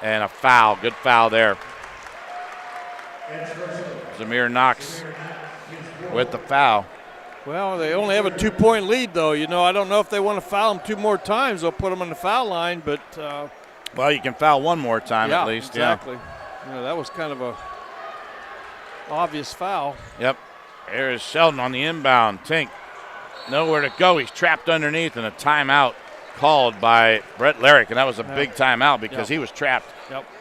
and a foul. Good foul there. Zamir Knox with the foul. Well, they only have a 2-point lead, though. I don't know if they want to foul him 2 more times. They'll put him on the foul line, but well, you can foul 1 more time at least. Exactly. Yeah. That was kind of a obvious foul. Yep. There is Sheldon on the inbound. Tink nowhere to go. He's trapped underneath, and a timeout called by Brett Larrick, and that was a big timeout because he was trapped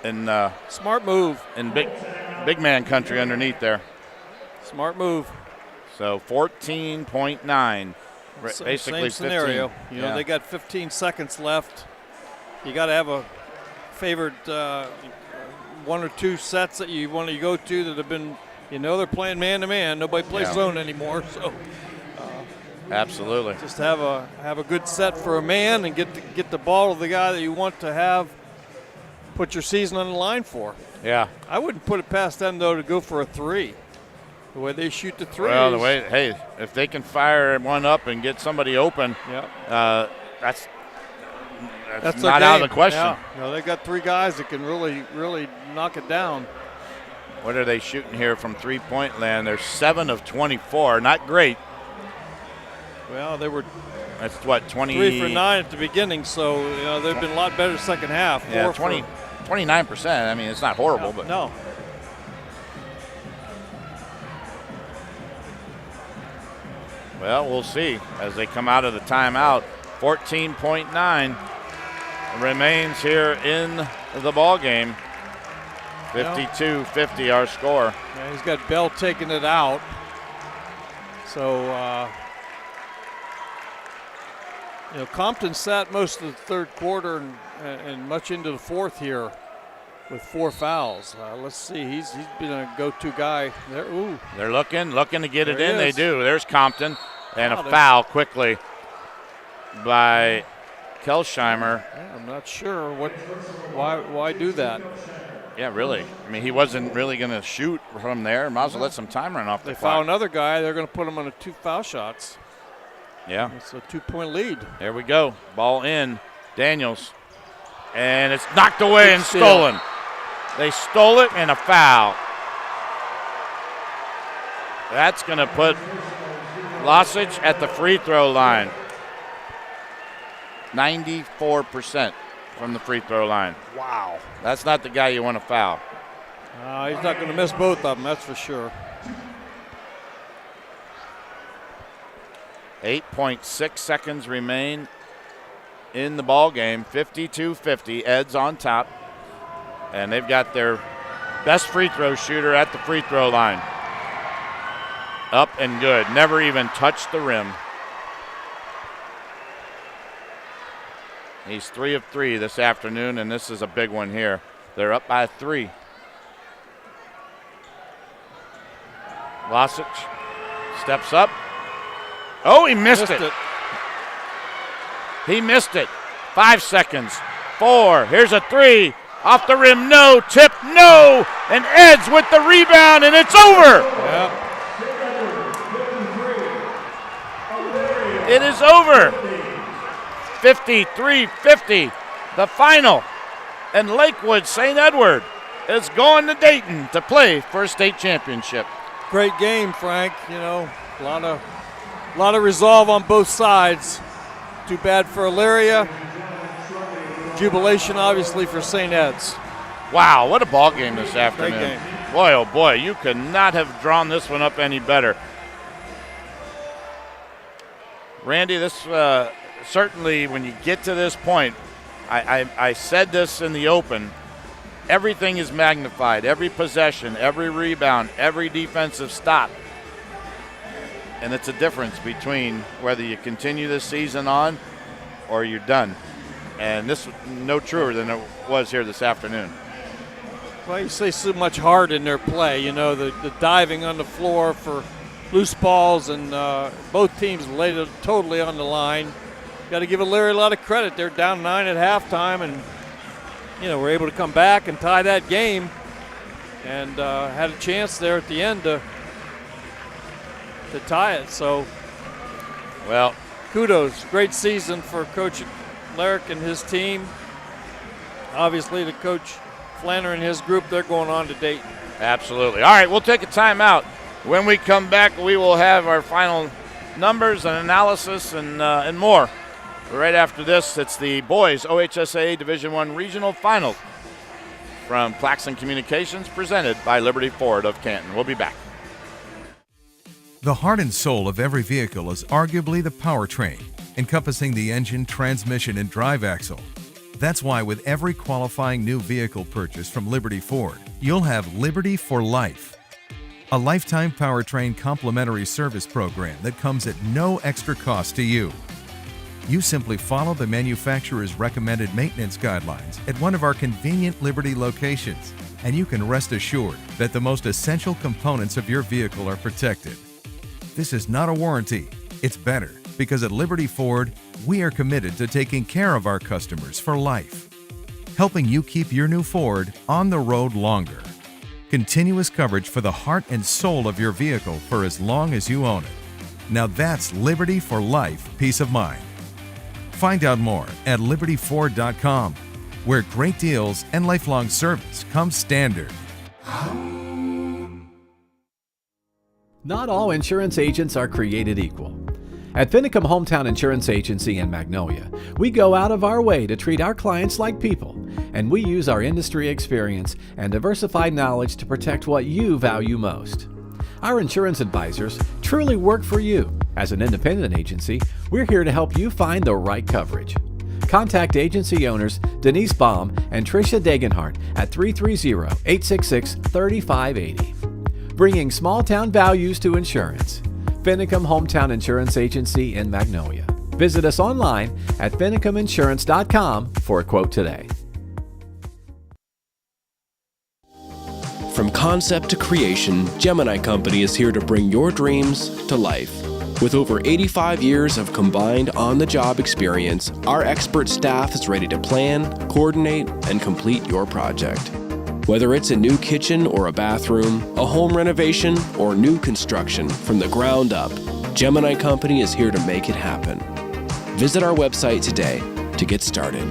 in smart move in big man country underneath there. Smart move. So 14.9, basically same scenario. 15. You know, they got 15 seconds left. You got to have a favored one or two sets that you want to go to that have been, you know, they're playing man-to-man. Nobody plays zone anymore, so. Absolutely. Just have a good set for a man and get the ball to the guy that you want to have put your season on the line for. Yeah. I wouldn't put it past them, though, to go for a three. The way they shoot the threes. Well, if they can fire one up and get somebody open, that's not out of the question. Yeah. No, they got three guys that can really knock it down. What are they shooting here from three-point land? They're 7 of 24. Not great. Well, they were. That's what, 20. 3 for 9 at the beginning, so you know they've been a lot better second half. Yeah, 29%. I mean, it's not horrible, but no. Well, we'll see as they come out of the timeout. 14.9 remains here in the ball game. 52-50 our score. Yeah, he's got Bell taking it out. So, you know, Compton sat most of the third quarter and much into the fourth here with 4 fouls. Let's see. He's been a go-to guy there. Ooh. They're looking to get it in. They do. There's Compton. And a foul quickly by Kelsheimer. Yeah, I'm not sure why do that. Yeah, really. I mean, he wasn't really going to shoot from there. Might as well let some time run off the clock. They foul another guy. They're going to put him on 2 foul shots. Yeah. It's a 2-point lead. There we go. Ball in. Daniels. And it's knocked away and stolen. They stole it and a foul. That's going to put Losich at the free throw line. 94% from the free throw line. Wow. That's not the guy you want to foul. He's not going to miss both of them, that's for sure. 8.6 seconds remain in the ball game. 52-50. Ed's on top. And they've got their best free throw shooter at the free throw line. Up and good. Never even touched the rim. He's 3 of 3 this afternoon, and this is a big one here. They're up by 3. Losich steps up. Oh, he missed it. He missed it. 5 seconds. 4. Here's a 3. Off the rim, no. Tip, no. And Ed's with the rebound, and it's over. Yep. It is over. 53-50, the final. And Lakewood St. Edward is going to Dayton to play for a state championship. Great game, Frank. You know, a lot of resolve on both sides. Too bad for Elyria. Jubilation, obviously, for St. Ed's. Wow, what a ball game this afternoon. Great game. Boy, oh boy, you could not have drawn this one up any better. Randy, this certainly, when you get to this point, I said this in the open, everything is magnified. Every possession, every rebound, every defensive stop. And it's a difference between whether you continue this season on or you're done. And this was no truer than it was here this afternoon. Well, you see so much heart in their play. You know, the diving on the floor for loose balls, and both teams laid it totally on the line. Got to give Elyria a lot of credit. They're down 9 at halftime, and you know, were able to come back and tie that game, and had a chance there at the end to tie it. So, well, kudos. Great season for Coach Larrick and his team. Obviously, the Coach Flanner and his group, they're going on to Dayton. Absolutely. All right, we'll take a timeout. When we come back, we will have our final numbers and analysis and more. Right after this, it's the boys OHSAA Division I Regional Final from Claxon Communications, presented by Liberty Ford of Canton. We'll be back. The heart and soul of every vehicle is arguably the powertrain. encompassing the engine, transmission, and drive axle. That's why with every qualifying new vehicle purchase from Liberty Ford, you'll have Liberty for Life, a lifetime powertrain complimentary service program that comes at no extra cost to you. You simply follow the manufacturer's recommended maintenance guidelines at one of our convenient Liberty locations, and you can rest assured that the most essential components of your vehicle are protected. This is not a warranty, it's better, because at Liberty Ford, we are committed to taking care of our customers for life, helping you keep your new Ford on the road longer. Continuous coverage for the heart and soul of your vehicle for as long as you own it. Now that's Liberty for Life peace of mind. Find out more at libertyford.com, where great deals and lifelong service come standard. Not all insurance agents are created equal. At Finicum Hometown Insurance Agency in Magnolia, we go out of our way to treat our clients like people, and we use our industry experience and diversified knowledge to protect what you value most. Our insurance advisors truly work for you. As an independent agency, we're here to help you find the right coverage. Contact agency owners Denise Baum and Tricia Degenhardt at 330-866-3580. Bringing small-town values to insurance. Finicum Hometown Insurance Agency in Magnolia. Visit us online at finicuminsurance.com for a quote today. From concept to creation, Gemini Company is here to bring your dreams to life. With over 85 years of combined on-the-job experience, our expert staff is ready to plan, coordinate, and complete your project. Whether it's a new kitchen or a bathroom, a home renovation, or new construction from the ground up, Gemini Company is here to make it happen. Visit our website today to get started.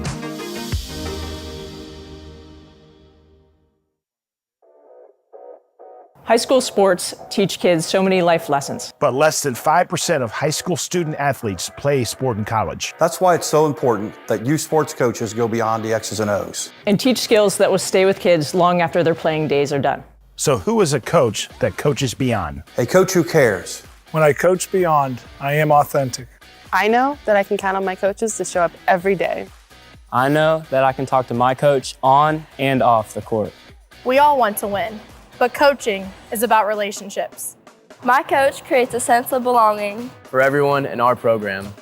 High school sports teach kids so many life lessons. But less than 5% of high school student athletes play sport in college. That's why it's so important that you sports coaches go beyond the X's and O's. And teach skills that will stay with kids long after their playing days are done. So who is a coach that coaches beyond? A coach who cares. When I coach beyond, I am authentic. I know that I can count on my coaches to show up every day. I know that I can talk to my coach on and off the court. We all want to win, but coaching is about relationships. My coach creates a sense of belonging for everyone in our program.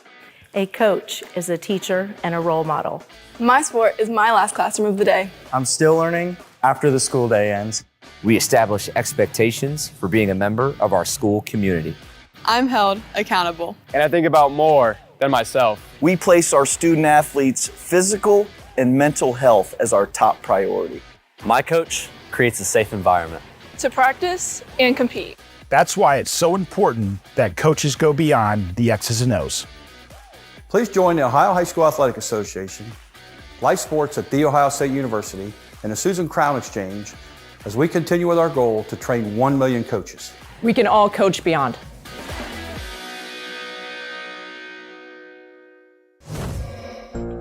A coach is a teacher and a role model. My sport is my last classroom of the day. I'm still learning after the school day ends. We establish expectations for being a member of our school community. I'm held accountable. And I think about more than myself. We place our student athletes' physical and mental health as our top priority. My coach creates a safe environment to practice and compete. That's why it's so important that coaches go beyond the X's and O's. Please join the Ohio High School Athletic Association, Life Sports at The Ohio State University, and the Susan Crown Exchange as we continue with our goal to train 1 million coaches. We can all coach beyond.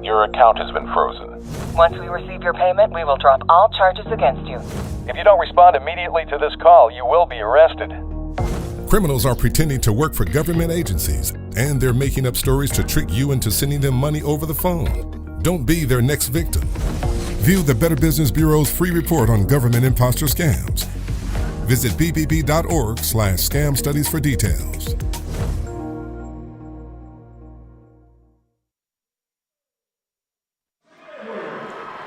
Your account has been frozen. Once we receive your payment, we will drop all charges against you. If you don't respond immediately to this call, you will be arrested. Criminals are pretending to work for government agencies, and they're making up stories to trick you into sending them money over the phone. Don't be their next victim. View the Better Business Bureau's free report on government imposter scams. Visit bbb.org/scam studies for details.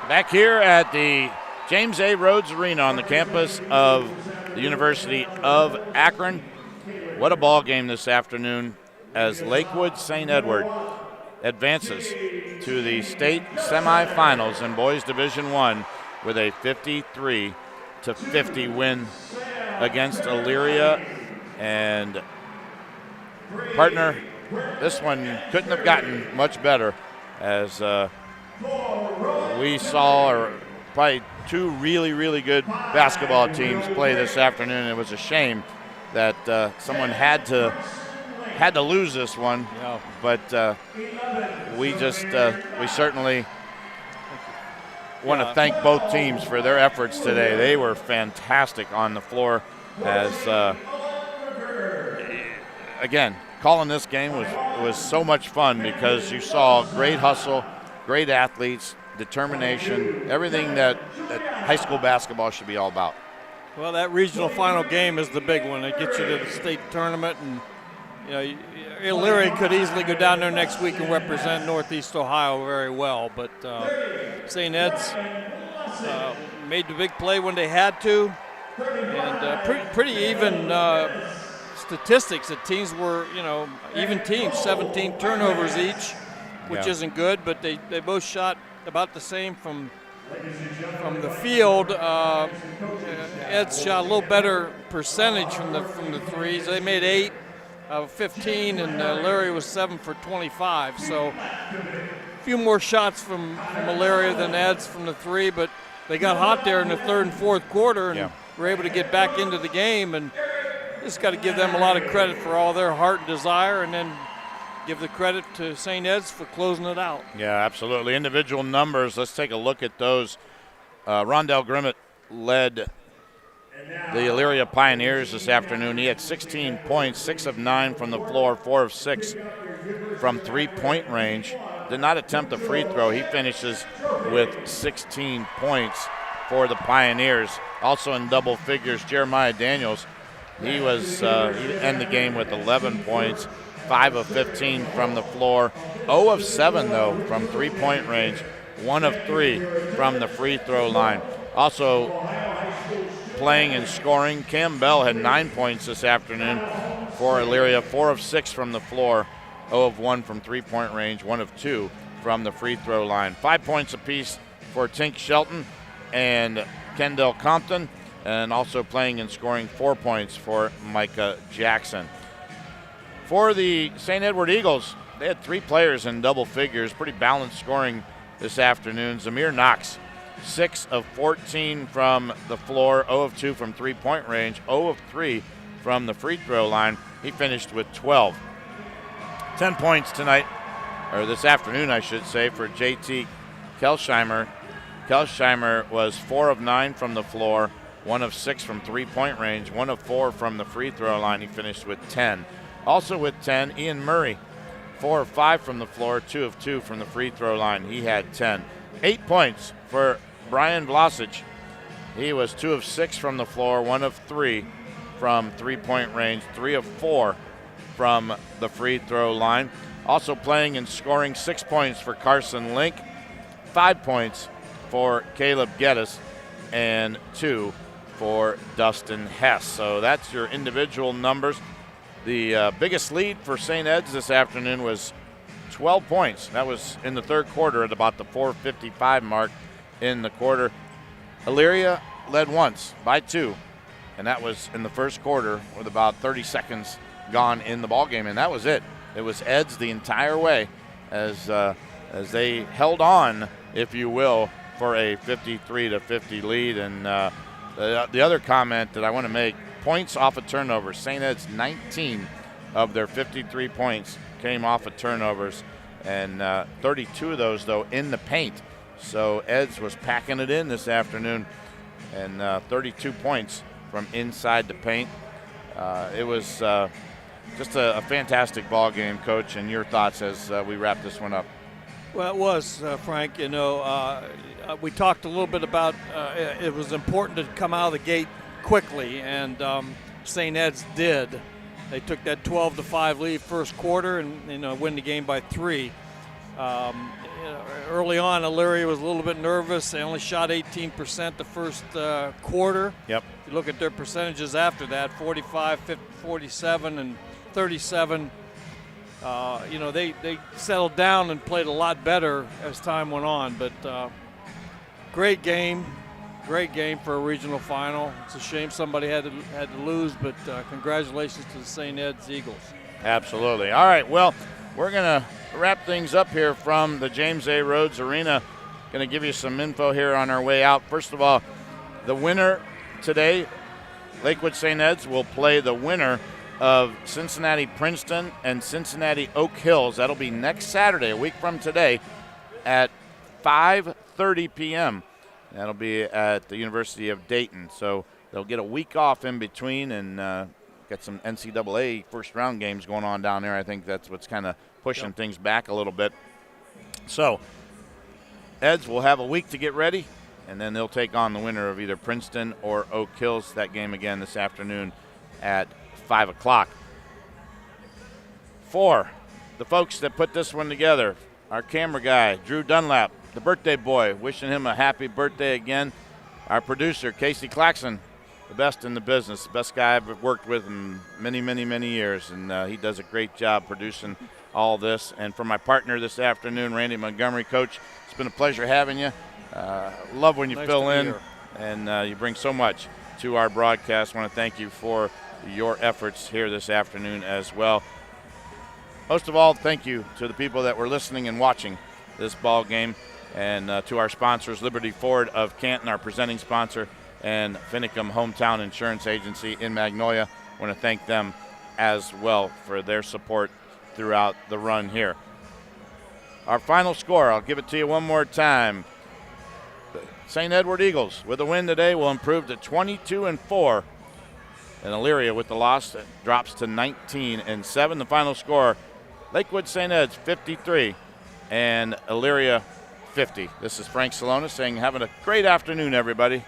Back here at the James A. Rhodes Arena on the campus of the University of Akron. What a ball game this afternoon as Lakewood St. Edward advances to the state semifinals in Boys Division I with a 53-50 win against Elyria. And partner, this one couldn't have gotten much better as we saw probably two really, really good basketball teams play this afternoon. It was a shame that someone had to lose this one, but we certainly want to thank both teams for their efforts today. They were fantastic on the floor as again, calling this game was so much fun because you saw great hustle, great athletes, determination, everything that high school basketball should be all about. Well, that regional final game is the big one. It gets you to the state tournament, and Elyria could easily go down there next week and represent Northeast Ohio very well. But St. Ed's made the big play when they had to, and pretty even statistics. The teams were, even teams, 17 turnovers each, which isn't good, but they both shot about the same from the field. Ed's shot a little better percentage from the threes. They made 8 of 15, and Elyria was 7 for 25. So a few more shots from Elyria than Ed's from the three, but they got hot there in the third and fourth quarter and were able to get back into the game. And just got to give them a lot of credit for all their heart and desire, and then give the credit to St. Ed's for closing it out. Yeah, absolutely. Individual numbers, let's take a look at those. Rondell Grimmett led the Elyria Pioneers this afternoon. He had 16 points, 6 of 9 from the floor, 4 of 6 from three-point range. Did not attempt a free throw. He finishes with 16 points for the Pioneers. Also in double figures, Jeremiah Daniels. He ended the game with 11 points. 5 of 15 from the floor, 0 of 7 though from three-point range, 1 of 3 from the free throw line. Also playing and scoring, Cam Bell had 9 points this afternoon for Elyria, 4 of 6 from the floor, 0 of 1 from three-point range, 1 of 2 from the free throw line. 5 points apiece for Tink Shelton and Kendall Compton, and also playing and scoring 4 points for Micah Jackson. For the St. Edward Eagles, they had 3 players in double figures, pretty balanced scoring this afternoon. Zamir Knox, 6 of 14 from the floor, 0 of 2 from three-point range, 0 of 3 from the free throw line. He finished with 12. 10 points tonight, or this afternoon, I should say, for JT Kelsheimer. Kelsheimer was 4 of 9 from the floor, 1 of 6 from three-point range, 1 of 4 from the free throw line. He finished with 10. Also with 10, Ian Murray, 4 of 5 from the floor, 2 of 2 from the free throw line. He had 10. 8 points for Brian Vlasic. He was 2 of 6 from the floor, 1 of 3 from three-point range, 3 of 4 from the free throw line. Also playing and scoring 6 points for Carson Link, 5 points for Caleb Geddes, and 2 for Dustin Hess. So that's your individual numbers. The biggest lead for St. Ed's this afternoon was 12 points. That was in the third quarter at about the 4:55 mark in the quarter. Elyria led once by 2, and that was in the first quarter with about 30 seconds gone in the ballgame, and that was it. It was Ed's the entire way as they held on, if you will, for a 53-50 lead. And the other comment that I want to make, points off of turnovers. St. Ed's 19 of their 53 points came off of turnovers, and 32 of those, though, in the paint. So Ed's was packing it in this afternoon, and 32 points from inside the paint. It was just a fantastic ball game, Coach, and your thoughts as we wrap this one up. Well, it was, Frank. We talked a little bit about it was important to come out of the gate quickly, and St. Ed's did. They took that 12-5 lead first quarter and win the game by 3. Early on, Elyria was a little bit nervous. They only shot 18% the first quarter. Yep. You look at their percentages after that, 45, 50, 47, and 37. They settled down and played a lot better as time went on. But great game for a regional final. It's a shame somebody had to lose, but congratulations to the St. Ed's Eagles. Absolutely. All right, well, we're going to wrap things up here from the James A. Rhodes Arena. Going to give you some info here on our way out. First of all, the winner today, Lakewood St. Ed's, will play the winner of Cincinnati Princeton and Cincinnati Oak Hills. That'll be next Saturday, a week from today, at 5:30 p.m. That'll be at the University of Dayton. So they'll get a week off in between, and got some NCAA first-round games going on down there. I think that's what's kind of pushing things back a little bit. So, Eds will have a week to get ready, and then they'll take on the winner of either Princeton or Oak Hills. That game again this afternoon at 5 o'clock. For the folks that put this one together, our camera guy, Drew Dunlap, the birthday boy, wishing him a happy birthday again. Our producer, Casey Claxon, the best in the business, the best guy I've worked with in many, many, many years, and he does a great job producing all this. And for my partner this afternoon, Randy Montgomery, Coach, it's been a pleasure having you. Love when you fill in, and you bring so much to our broadcast. I want to thank you for your efforts here this afternoon as well. Most of all, thank you to the people that were listening and watching this ball game, and to our sponsors, Liberty Ford of Canton, our presenting sponsor, and Finicum Hometown Insurance Agency in Magnolia. I want to thank them as well for their support throughout the run here. Our final score, I'll give it to you one more time. The St. Edward Eagles with a win today will improve to 22-4. And Elyria with the loss drops to 19-7. The final score, Lakewood St. Ed's 53 and Elyria 50. This is Frank Cilona saying having a great afternoon, everybody.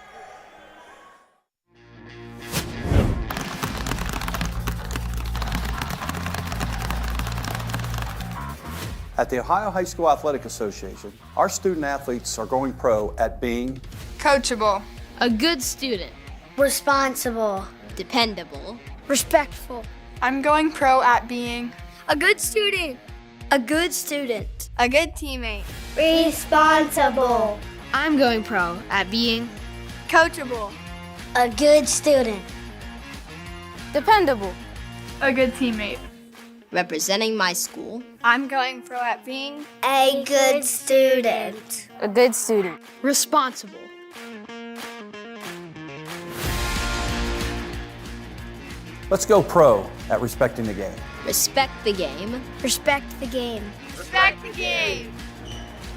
At the Ohio High School Athletic Association, our student athletes are going pro at being coachable, a good student, responsible, dependable, respectful. I'm going pro at being a good student, a good student, a good teammate, responsible. I'm going pro at being coachable, a good student, dependable, a good teammate, representing my school. I'm going pro at being a good student, a good student, responsible. Let's go pro at respecting the game. Respect the game. Respect the game. Respect the game.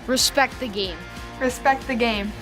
Respect the game. Respect the game.